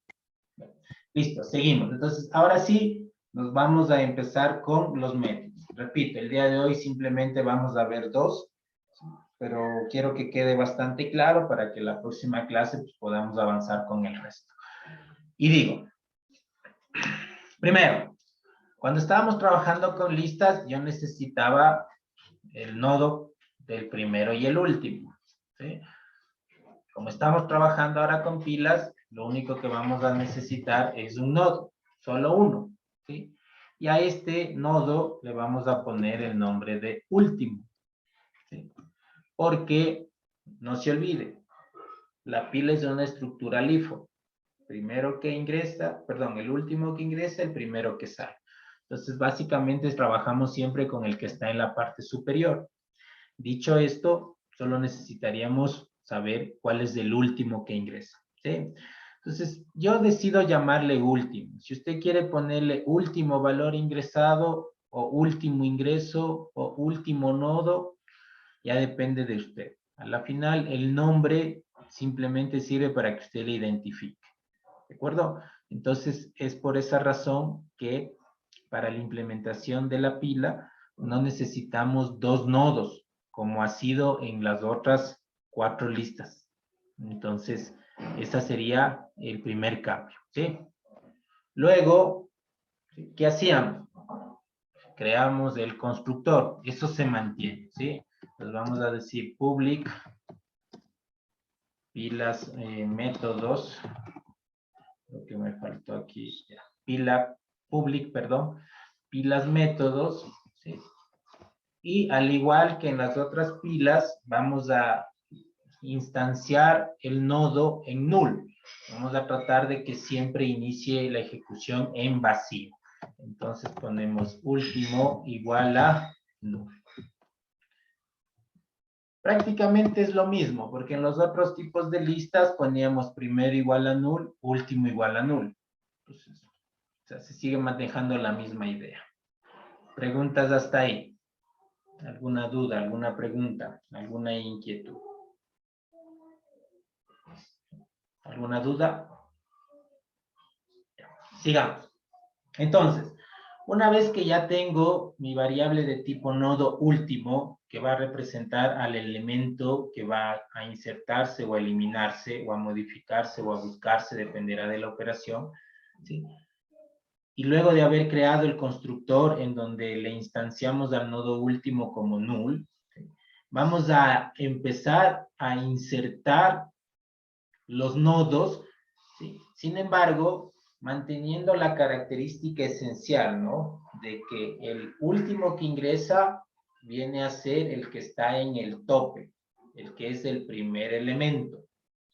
Listo, seguimos. Entonces, ahora sí, nos vamos a empezar con los métodos. Repito, el día de hoy simplemente vamos a ver dos, pero quiero que quede bastante claro para que la próxima clase pues, podamos avanzar con el resto. Y digo, primero, cuando estábamos trabajando con listas, yo necesitaba el nodo del primero y el último, ¿sí? Como estamos trabajando ahora con pilas, lo único que vamos a necesitar es un nodo, solo uno, ¿sí? Y a este nodo le vamos a poner el nombre de último, ¿sí? Porque, no se olvide, la pila es una estructura LIFO. Primero que ingresa, perdón, el último que ingresa, el primero que sale. Entonces, básicamente trabajamos siempre con el que está en la parte superior. Dicho esto, solo necesitaríamos saber cuál es el último que ingresa, ¿sí? Entonces, yo decido llamarle último. Si usted quiere ponerle último valor ingresado, o último ingreso, o último nodo, ya depende de usted. A la final, el nombre simplemente sirve para que usted le identifique. ¿De acuerdo? Entonces, es por esa razón que para la implementación de la pila no necesitamos dos nodos, como ha sido en las otras 4 listas. Entonces, ese sería el primer cambio, ¿sí? Luego, ¿qué hacíamos? Creamos el constructor. Eso se mantiene, ¿sí? Entonces, vamos a decir public pilas métodos. Lo que me faltó aquí, ya. Public, perdón, pilas métodos, ¿sí? Y al igual que en las otras pilas, vamos a instanciar el nodo en null. Vamos a tratar de que siempre inicie la ejecución en vacío. Entonces ponemos último igual a null. Prácticamente es lo mismo, porque en los otros tipos de listas poníamos primero igual a null, último igual a null. Entonces, o sea, se sigue manejando la misma idea. ¿Preguntas hasta ahí? ¿Alguna duda, alguna pregunta, alguna inquietud? ¿Alguna duda? Sigamos. Entonces, una vez que ya tengo mi variable de tipo nodo último, que va a representar al elemento que va a insertarse o a eliminarse, o a modificarse o a buscarse, dependerá de la operación, ¿sí? Y luego de haber creado el constructor en donde le instanciamos al nodo último como null, ¿sí? Vamos a empezar a insertar los nodos, ¿sí? Sin embargo, manteniendo la característica esencial, ¿no? De que el último que ingresa viene a ser el que está en el tope, el que es el primer elemento,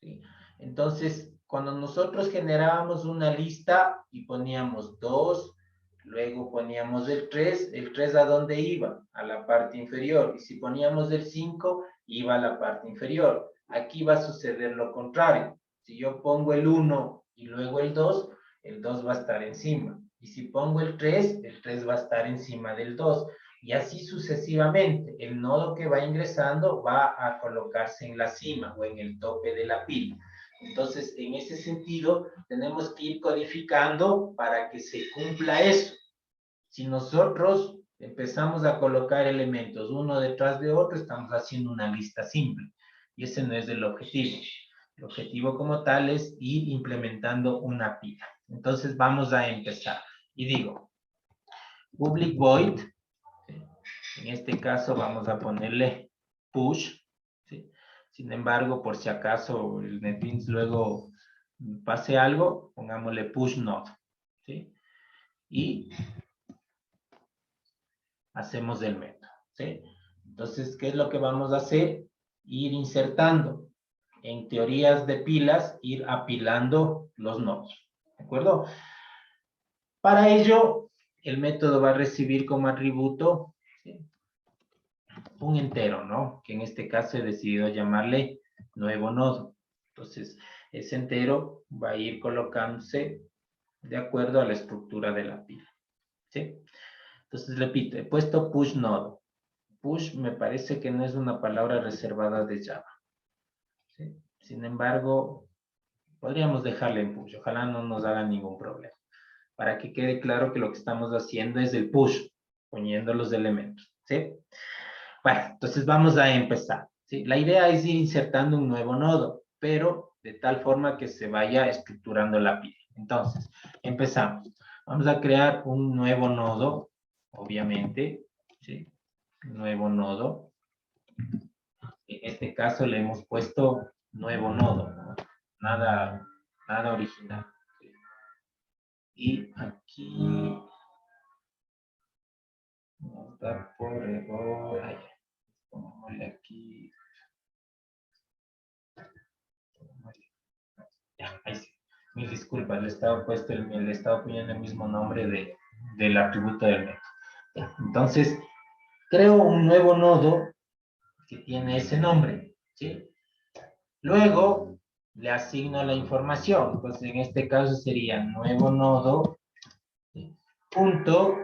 ¿sí? Entonces, cuando nosotros generábamos una lista y poníamos 2, luego poníamos el 3 ¿a dónde iba? A la parte inferior. Y si poníamos el 5, iba a la parte inferior. Aquí va a suceder lo contrario. Si yo pongo el 1 y luego el 2 va a estar encima. Y si pongo el 3 va a estar encima del 2. Y así sucesivamente. El nodo que va ingresando va a colocarse en la cima o en el tope de la pila. Entonces, en ese sentido, tenemos que ir codificando para que se cumpla eso. Si nosotros empezamos a colocar elementos uno detrás de otro, estamos haciendo una lista simple. Y ese no es el objetivo. El objetivo como tal es ir implementando una pila. Entonces, vamos a empezar. Y digo, public void, en este caso vamos a ponerle push, ¿sí? Sin embargo, por si acaso el NetBeans luego pase algo, pongámosle push node, ¿sí? Y hacemos el método, ¿sí? Entonces, ¿qué es lo que vamos a hacer? Ir insertando. En teorías de pilas, ir apilando los nodos. ¿De acuerdo? Para ello, el método va a recibir como atributo, ¿sí?, un entero, ¿no? Que en este caso he decidido llamarle nuevo nodo. Entonces, ese entero va a ir colocándose de acuerdo a la estructura de la pila, ¿sí? Entonces, repito, he puesto push nodo. Push me parece que no es una palabra reservada de Java, ¿sí? Sin embargo, podríamos dejarle en push. Ojalá no nos haga ningún problema. Para que quede claro que lo que estamos haciendo es el push, poniendo los elementos, ¿sí? Bueno, entonces vamos a empezar, ¿sí? La idea es ir insertando un nuevo nodo, pero de tal forma que se vaya estructurando la pila. Entonces, empezamos. Vamos a crear un nuevo nodo, obviamente, ¿sí? Nuevo nodo. En este caso le hemos puesto nuevo nodo, ¿no? Nada original. ¿Sí? Y aquí nos da por error. Ay, pongámosle aquí. Ya, ahí sí. Mil disculpas, le estaba poniendo el mismo nombre del atributo del método. Ya, entonces, creo un nuevo nodo que tiene ese nombre, ¿sí? Luego, le asigno la información. Entonces, en este caso sería nuevo nodo, ¿sí?, punto.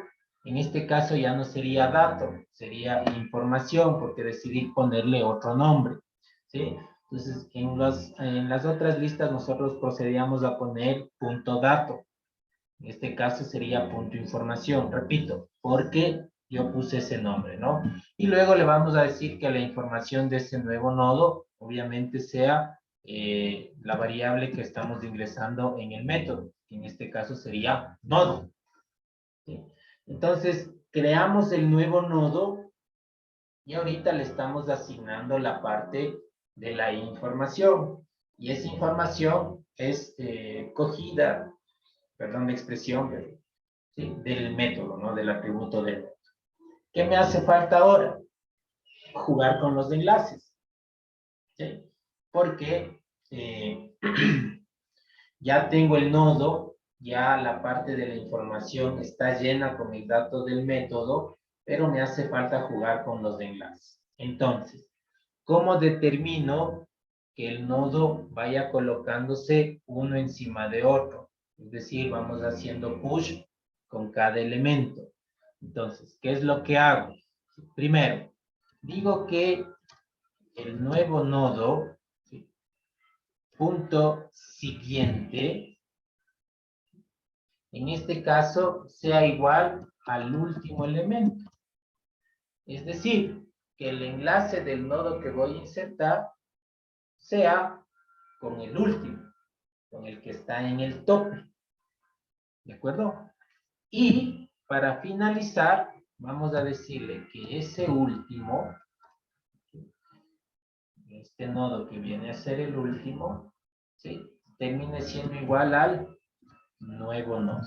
En este caso ya no sería dato, sería información, porque decidí ponerle otro nombre, ¿sí? Entonces, en las otras listas nosotros procedíamos a poner punto dato. En este caso sería punto información, repito, porque yo puse ese nombre, ¿no? Y luego le vamos a decir que la información de ese nuevo nodo, obviamente, sea la variable que estamos ingresando en el método, que en este caso sería nodo, ¿sí? Entonces, creamos el nuevo nodo y ahorita le estamos asignando la parte de la información. Y esa información es cogida, perdón la expresión, pero, ¿sí?, del método, ¿no? Del atributo del método. ¿Qué me hace falta ahora? Jugar con los enlaces, ¿sí? Porque ya tengo el nodo, ya la parte de la información está llena con el dato del método, pero me hace falta jugar con los enlaces. Entonces, ¿cómo determino que el nodo vaya colocándose uno encima de otro? Es decir, vamos haciendo push con cada elemento. Entonces, ¿qué es lo que hago? Primero, digo que el nuevo nodo, ¿sí?, punto siguiente, en este caso, sea igual al último elemento. Es decir, que el enlace del nodo que voy a insertar sea con el último, con el que está en el tope. ¿De acuerdo? Y para finalizar, vamos a decirle que ese último, este nodo que viene a ser el último, ¿sí?, termine siendo igual al nuevo nodo.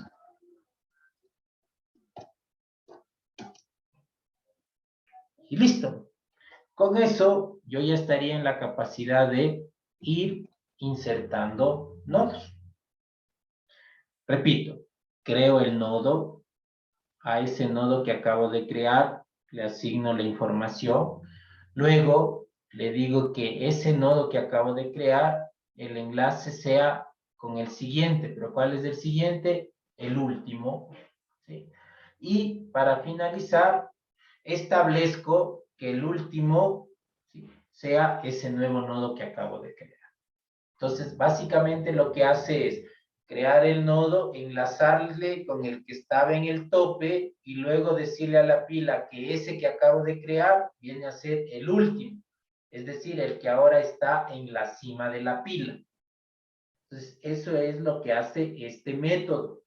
Y listo. Con eso, yo ya estaría en la capacidad de ir insertando nodos. Repito, creo el nodo, a ese nodo que acabo de crear, le asigno la información, luego le digo que ese nodo que acabo de crear, el enlace sea con el siguiente, pero ¿cuál es el siguiente? El último, ¿sí? Y para finalizar, establezco que el último, ¿sí?, sea ese nuevo nodo que acabo de crear. Entonces, básicamente lo que hace es crear el nodo, enlazarle con el que estaba en el tope y luego decirle a la pila que ese que acabo de crear viene a ser el último, es decir, el que ahora está en la cima de la pila. Entonces, eso es lo que hace este método.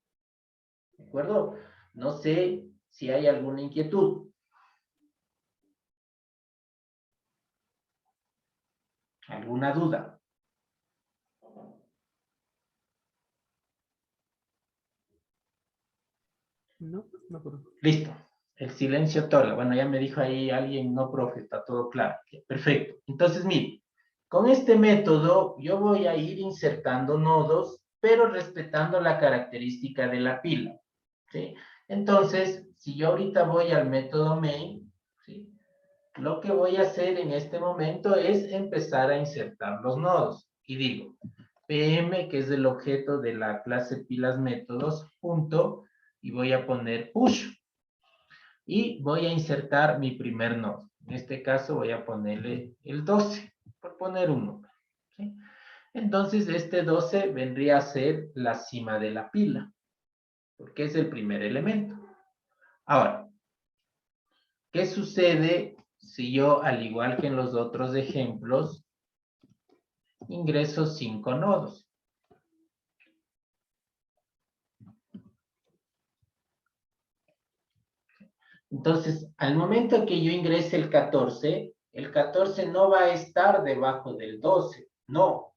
¿De acuerdo? No sé si hay alguna inquietud. ¿Alguna duda?
No, no, pero.
Listo. El silencio otorga. Bueno, ya me dijo ahí alguien, no, profe, está todo claro. Perfecto. Entonces, mire, con este método yo voy a ir insertando nodos, pero respetando la característica de la pila, ¿sí? Entonces, si yo ahorita voy al método main, ¿sí? Lo que voy a hacer en este momento es empezar a insertar los nodos. Y digo, PM, que es el objeto de la clase pilas métodos, punto, y voy a poner push. Y voy a insertar mi primer nodo. En este caso voy a ponerle el 12, por poner un número, ¿sí? Entonces, este 12 vendría a ser la cima de la pila, porque es el primer elemento. Ahora, ¿qué sucede si yo, al igual que en los otros ejemplos, ingreso 5 nodos? Entonces, al momento que yo ingrese el 14 no va a estar debajo del 12, no.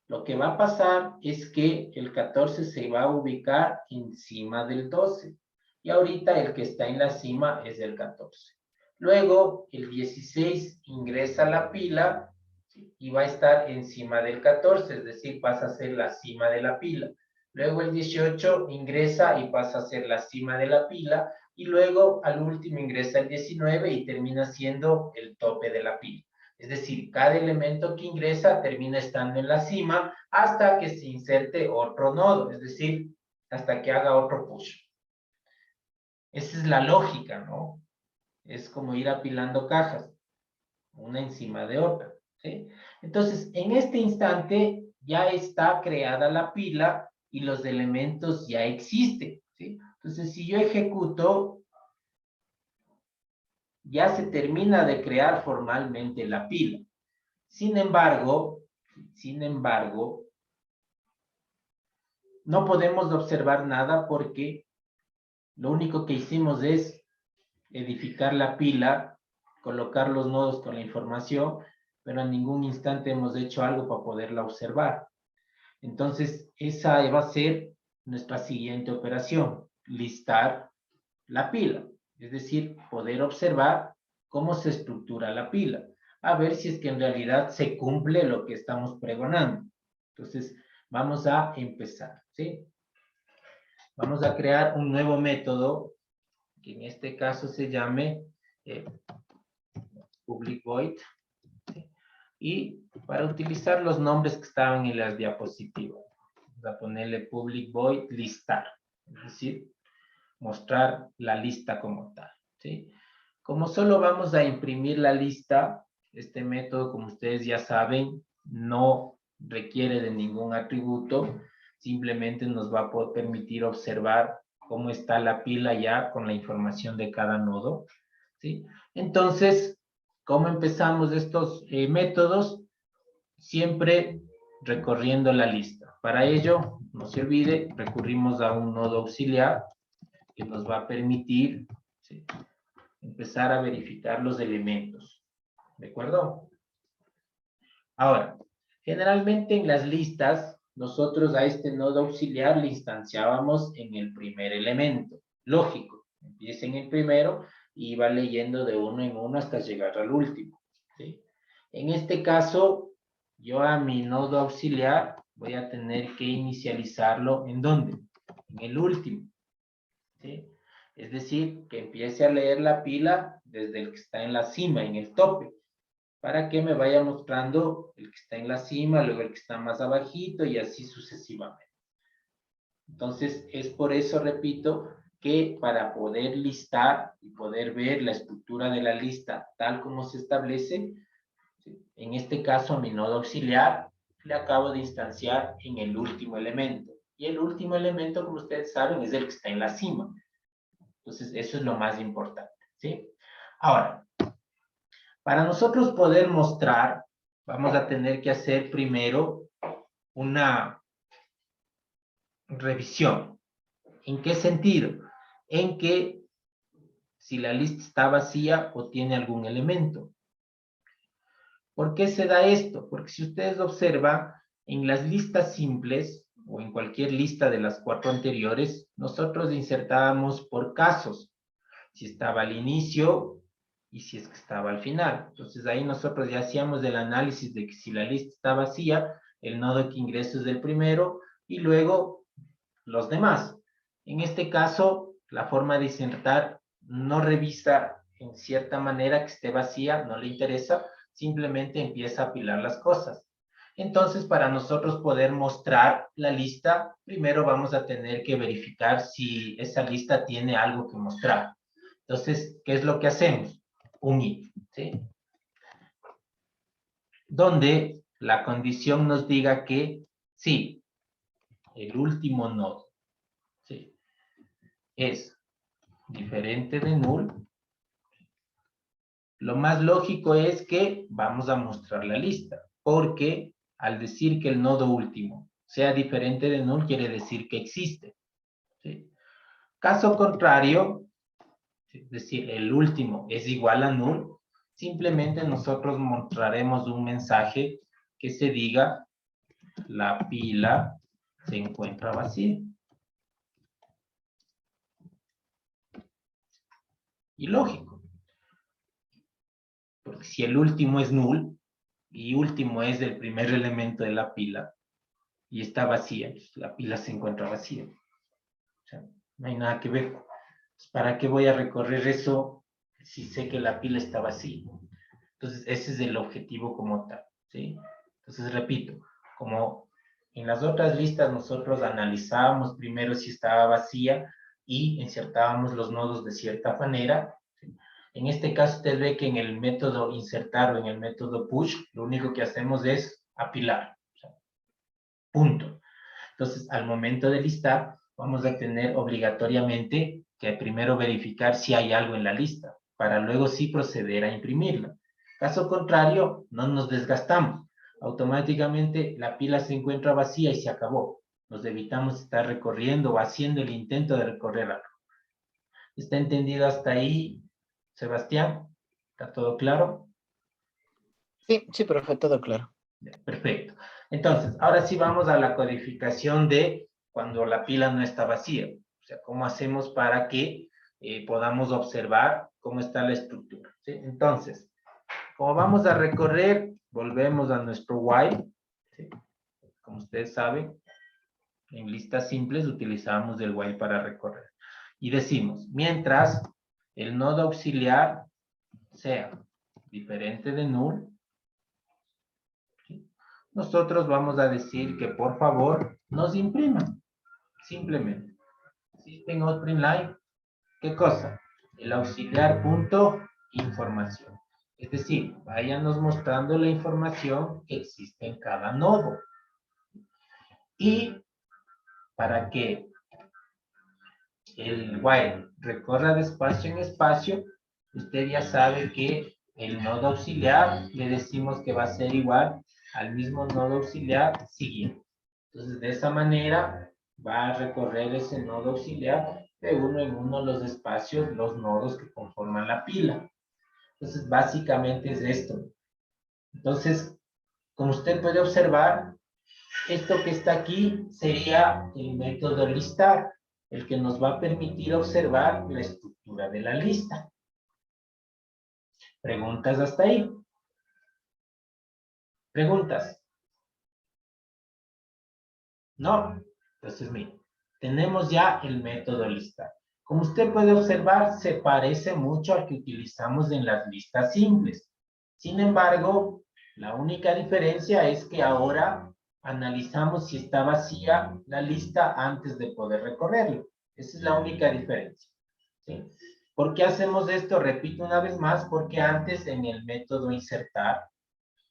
Lo que va a pasar es que el 14 se va a ubicar encima del 12. Y ahorita el que está en la cima es el 14. Luego, el 16 ingresa a la pila, ¿sí? Y va a estar encima del 14, es decir, pasa a ser la cima de la pila. Luego el 18 ingresa y pasa a ser la cima de la pila. Y luego al último ingresa el 19 y termina siendo el tope de la pila. Es decir, cada elemento que ingresa termina estando en la cima hasta que se inserte otro nodo, es decir, hasta que haga otro push. Esa es la lógica, ¿no? Es como ir apilando cajas, una encima de otra, ¿sí? Entonces, en este instante ya está creada la pila y los elementos ya existen, ¿sí? Entonces, si yo ejecuto, ya se termina de crear formalmente la pila. Sin embargo, no podemos observar nada porque lo único que hicimos es edificar la pila, colocar los nodos con la información, pero en ningún instante hemos hecho algo para poderla observar. Entonces, esa va a ser nuestra siguiente operación, listar la pila. Es decir, poder observar cómo se estructura la pila, a ver si es que en realidad se cumple lo que estamos pregonando. Entonces, vamos a empezar, ¿sí? Vamos a crear un nuevo método, que en este caso se llame public void, ¿sí? Y para utilizar los nombres que estaban en las diapositivas, vamos a ponerle public void listar, es decir, mostrar la lista como tal, ¿sí? Como solo vamos a imprimir la lista, este método, como ustedes ya saben, no requiere de ningún atributo, simplemente nos va a permitir observar cómo está la pila ya con la información de cada nodo, ¿sí? Entonces, ¿cómo empezamos estos métodos? Siempre recorriendo la lista. Para ello, no se olvide, recurrimos a un nodo auxiliar que nos va a permitir, ¿sí?, empezar a verificar los elementos. ¿De acuerdo? Ahora, generalmente en las listas, nosotros a este nodo auxiliar le instanciábamos en el primer elemento. Lógico, empieza en el primero y va leyendo de uno en uno hasta llegar al último, ¿sí? En este caso, yo a mi nodo auxiliar voy a tener que inicializarlo, ¿en dónde? En el último, ¿sí? Es decir, que empiece a leer la pila desde el que está en la cima, en el tope, para que me vaya mostrando el que está en la cima, luego el que está más abajito y así sucesivamente. Entonces, es por eso, repito, que para poder listar y poder ver la estructura de la lista tal como se establece, ¿sí?, en este caso a mi nodo auxiliar le acabo de instanciar en el último elemento. Y el último elemento, como ustedes saben, es el que está en la cima. Entonces, eso es lo más importante, ¿sí? Ahora, para nosotros poder mostrar, vamos a tener que hacer primero una revisión. ¿En qué sentido? En que si la lista está vacía o tiene algún elemento. ¿Por qué se da esto? Porque si ustedes observan, en las listas simples o en cualquier lista de las 4 anteriores, nosotros insertábamos por casos. si estaba al inicio y si es que estaba al final. Entonces ahí nosotros ya hacíamos el análisis de que si la lista está vacía, el nodo que ingresa es del primero y luego los demás. En este caso, la forma de insertar no revisa en cierta manera que esté vacía, no le interesa, simplemente empieza a apilar las cosas. Entonces, para nosotros poder mostrar la lista, primero vamos a tener que verificar si esa lista tiene algo que mostrar. Entonces, ¿qué es lo que hacemos? Un if, ¿sí? Donde la condición nos diga que sí, el último nodo, ¿sí?, es diferente de null. Lo más lógico es que vamos a mostrar la lista, porque al decir que el nodo último sea diferente de null, quiere decir que existe, ¿sí? Caso contrario, es decir, el último es igual a null, simplemente nosotros mostraremos un mensaje que se diga la pila se encuentra vacía. Y lógico, porque si el último es null y último es el primer elemento de la pila y está vacía, pues la pila se encuentra vacía. O sea, no hay nada que ver. ¿Para qué voy a recorrer eso si sé que la pila está vacía? Entonces, ese es el objetivo como tal, ¿sí? Entonces, repito, como en las otras listas nosotros analizábamos primero si estaba vacía y insertábamos los nodos de cierta manera, ¿sí? En este caso, usted ve que en el método insertar o en el método push, lo único que hacemos es apilar, o sea, punto. Entonces, al momento de listar, vamos a tener obligatoriamente que primero verificar si hay algo en la lista, para luego sí proceder a imprimirla. Caso contrario, no nos desgastamos. Automáticamente la pila se encuentra vacía y se acabó. Nos evitamos estar recorriendo o haciendo el intento de recorrer algo. ¿Está entendido hasta ahí, Sebastián? ¿Está todo claro?
Sí, sí, profe, todo claro.
Perfecto. Entonces, ahora sí vamos a la codificación de cuando la pila no está vacía. O sea, ¿cómo hacemos para que podamos observar cómo está la estructura? ¿Sí? Entonces, como vamos a recorrer, volvemos a nuestro while. ¿Sí? Como ustedes saben, en listas simples utilizamos el while para recorrer. Y decimos, mientras el nodo auxiliar sea diferente de null, nosotros vamos a decir que por favor nos impriman, simplemente. System Outprint Line, ¿qué cosa? El auxiliar punto información. Es decir, váyanos mostrando la información que existe en cada nodo. Y para que el while recorra de espacio en espacio, usted ya sabe que el nodo auxiliar le decimos que va a ser igual al mismo nodo auxiliar siguiente. Entonces, de esa manera va a recorrer ese nodo auxiliar de uno en uno los espacios, los nodos que conforman la pila. Entonces, básicamente es esto. Entonces, como usted puede observar, esto que está aquí sería el método listar, el que nos va a permitir observar la estructura de la lista. ¿Preguntas hasta ahí? ¿Preguntas? No. Entonces, mire, tenemos ya el método listar. Como usted puede observar, se parece mucho al que utilizamos en las listas simples. Sin embargo, la única diferencia es que ahora analizamos si está vacía la lista antes de poder recorrerlo. Esa es la única diferencia, ¿sí? ¿Por qué hacemos esto? Repito una vez más, porque antes en el método insertar,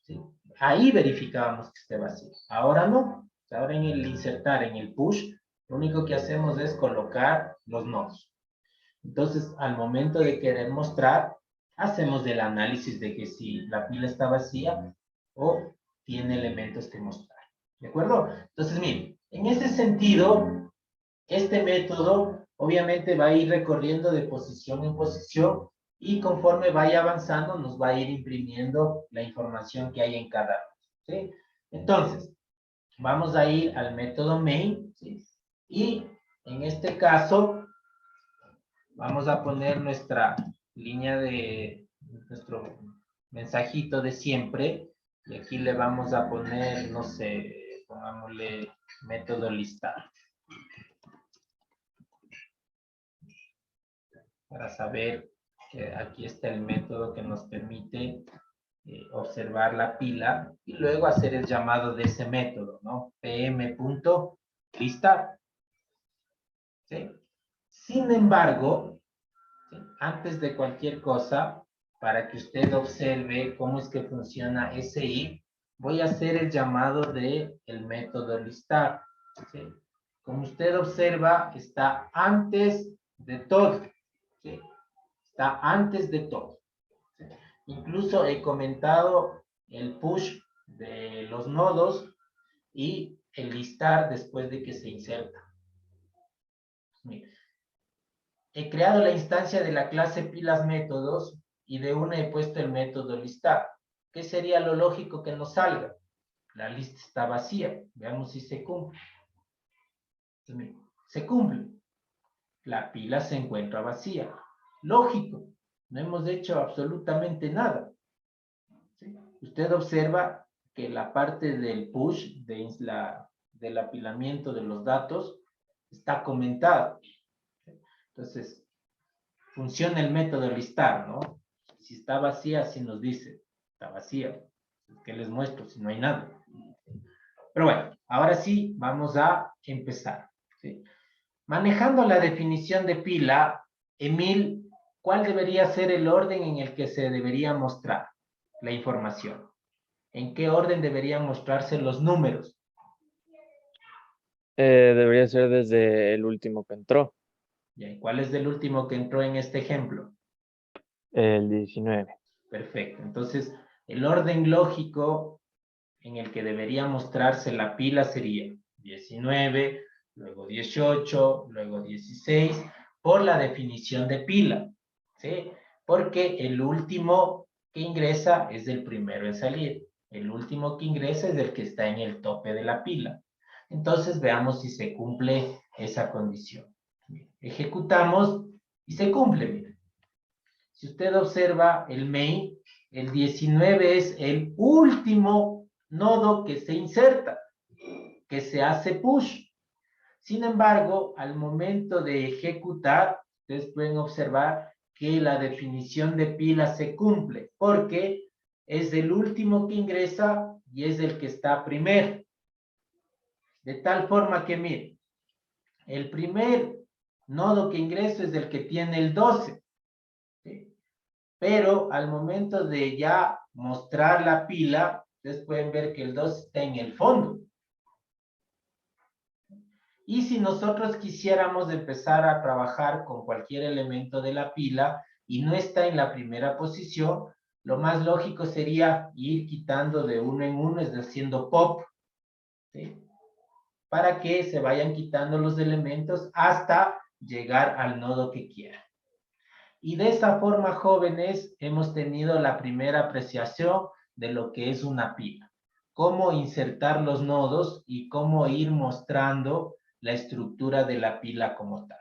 ¿sí?, ahí verificábamos que esté vacío. Ahora no. Ahora en el insertar, en el push, lo único que hacemos es colocar los nodos. Entonces, al momento de querer mostrar, hacemos el análisis de que si la pila está vacía o tiene elementos que mostrar. ¿De acuerdo? Entonces, miren, en ese sentido, este método obviamente va a ir recorriendo de posición en posición y conforme vaya avanzando nos va a ir imprimiendo la información que hay en cada uno, ¿sí? Entonces, vamos a ir al método main, ¿sí? Y en este caso Vamos a poner nuestra línea de nuestro mensajito de siempre. Y aquí le vamos a poner, no sé, pongámosle método listar. Para saber que aquí está el método que nos permite observar la pila y luego hacer el llamado de ese método, ¿no? pm.listar. ¿Sí? Sin embargo, ¿sí? Antes de cualquier cosa, para que usted observe cómo es que funciona SI, voy a hacer el llamado de el método listar. ¿Sí? Como usted observa, está antes de todo. ¿Sí? Está antes de todo. ¿Sí? Incluso he comentado el push de los nodos y el listar después de que se inserta. Mire. He creado la instancia de la clase pilas métodos y de una he puesto el método listar. ¿Qué sería lo lógico que nos salga? La lista está vacía. Veamos si se cumple. Se cumple. La pila se encuentra vacía. Lógico. No hemos hecho absolutamente nada. ¿Sí? Usted observa que la parte del push, del apilamiento de los datos, está comentada. Entonces, funciona el método listar, ¿no? Si está vacía, así nos dice, está vacía. ¿Qué les muestro si no hay nada? Pero bueno, ahora sí, vamos a empezar. ¿Sí? Manejando la definición de pila, Emil, ¿cuál debería ser el orden en el que se debería mostrar la información? ¿En qué orden deberían mostrarse los números?
Debería ser desde el último que entró,
¿Y cuál es el último que entró en este ejemplo?
el 19.
Perfecto. Entonces, el orden lógico en el que debería mostrarse la pila sería 19, luego 18, luego 16, por la definición de pila, ¿sí? Porque el último que ingresa es el primero en salir. El último que ingresa es el que está en el tope de la pila. Entonces, veamos si se cumple esa condición. Ejecutamos y se cumple, mire. Si usted observa el main, el 19 es el último nodo que se inserta, que se hace push. Sin embargo, al momento de ejecutar, ustedes pueden observar que la definición de pila se cumple, porque es el último que ingresa y es el que está primero. De tal forma que, miren, el primer nodo que ingresa es el que tiene el 12. ¿Sí? Pero al momento de ya mostrar la pila, ustedes pueden ver que el 2 está en el fondo. Y si nosotros quisiéramos empezar a trabajar con cualquier elemento de la pila y no está en la primera posición, lo más lógico sería ir quitando de uno en uno, es haciendo pop, ¿sí? Para que se vayan quitando los elementos hasta llegar al nodo que quieran. Y de esa forma, jóvenes, hemos tenido la primera apreciación de lo que es una pila. Cómo insertar los nodos y cómo ir mostrando la estructura de la pila como tal.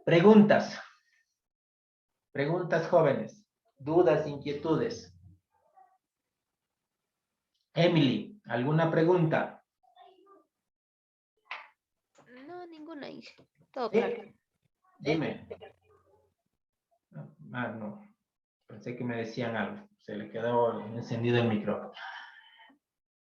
Preguntas. Preguntas, jóvenes. Dudas, inquietudes. Emily, ¿alguna pregunta?
No, ninguna, Inge. Todo
¿Sí?
claro.
Dime. Ah, no. Pensé que me decían algo. Se le quedó encendido el micrófono.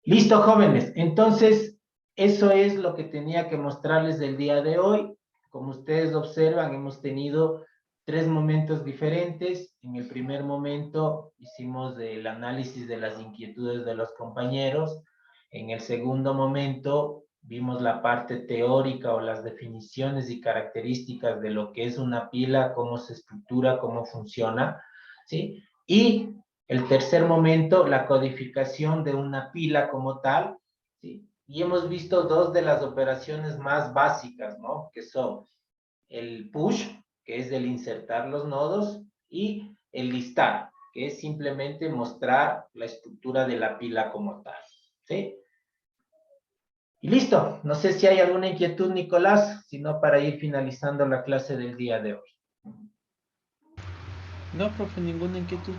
Listo, jóvenes. Entonces, eso es lo que tenía que mostrarles el día de hoy. Como ustedes observan, hemos tenido 3 momentos diferentes. En el primer momento hicimos el análisis de las inquietudes de los compañeros. En el segundo momento vimos la parte teórica o las definiciones y características de lo que es una pila, cómo se estructura, cómo funciona, ¿sí? Y el tercer momento, la codificación de una pila como tal, ¿sí? Y hemos visto 2 de las operaciones más básicas, ¿no? Que son el push, que es el insertar los nodos, y el listar, que es simplemente mostrar la estructura de la pila como tal, ¿sí? Y listo. No sé si hay alguna inquietud, Nicolás, sino para ir finalizando la clase del día de hoy.
No, profe, ninguna inquietud.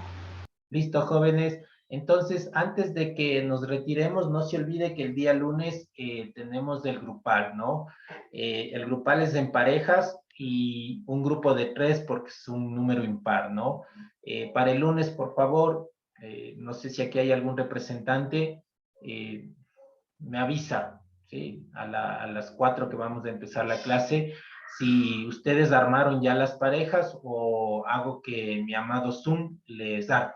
Listo, jóvenes. Entonces, antes de que nos retiremos, no se olvide que el día lunes tenemos el grupal, ¿no? El grupal es en parejas y un grupo de 3 porque es un número impar, ¿no? Para el lunes, por favor, no sé si aquí hay algún representante, me avisa, ¿sí? A las 4 que vamos a empezar la clase, si ustedes armaron ya las parejas o hago que mi amado Zoom les arme.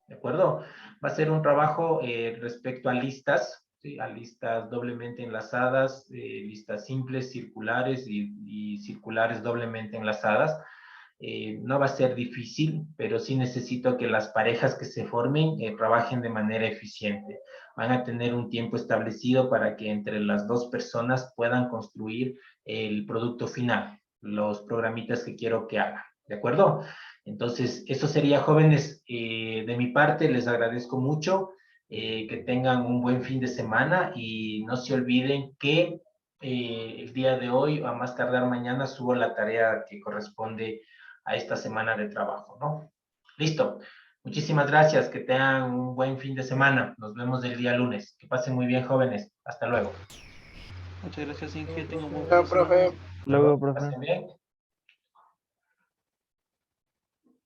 ¿De acuerdo? Va a ser un trabajo respecto a listas, ¿sí? A listas doblemente enlazadas, listas simples, circulares y circulares doblemente enlazadas. No va a ser difícil, pero sí necesito que las parejas que se formen trabajen de manera eficiente. Van a tener un tiempo establecido para que entre las dos personas puedan construir el producto final, los programitas que quiero que hagan. ¿De acuerdo? Entonces, eso sería, jóvenes, de mi parte, les agradezco mucho, que tengan un buen fin de semana y no se olviden que el día de hoy, a más tardar mañana, subo la tarea que corresponde a esta semana de trabajo, ¿no? Listo. Muchísimas gracias, que tengan un buen fin de semana. Nos vemos el día lunes. Que pasen muy bien, jóvenes. Hasta luego.
Muchas gracias, Inge. Tengo un buen fin
Chao,
de semana.
profe.
Luego,
Que
profe.
pasen bien.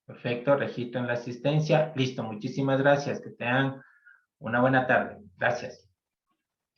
Perfecto, registro en la asistencia. Listo, muchísimas gracias. Que tengan una buena tarde. Gracias.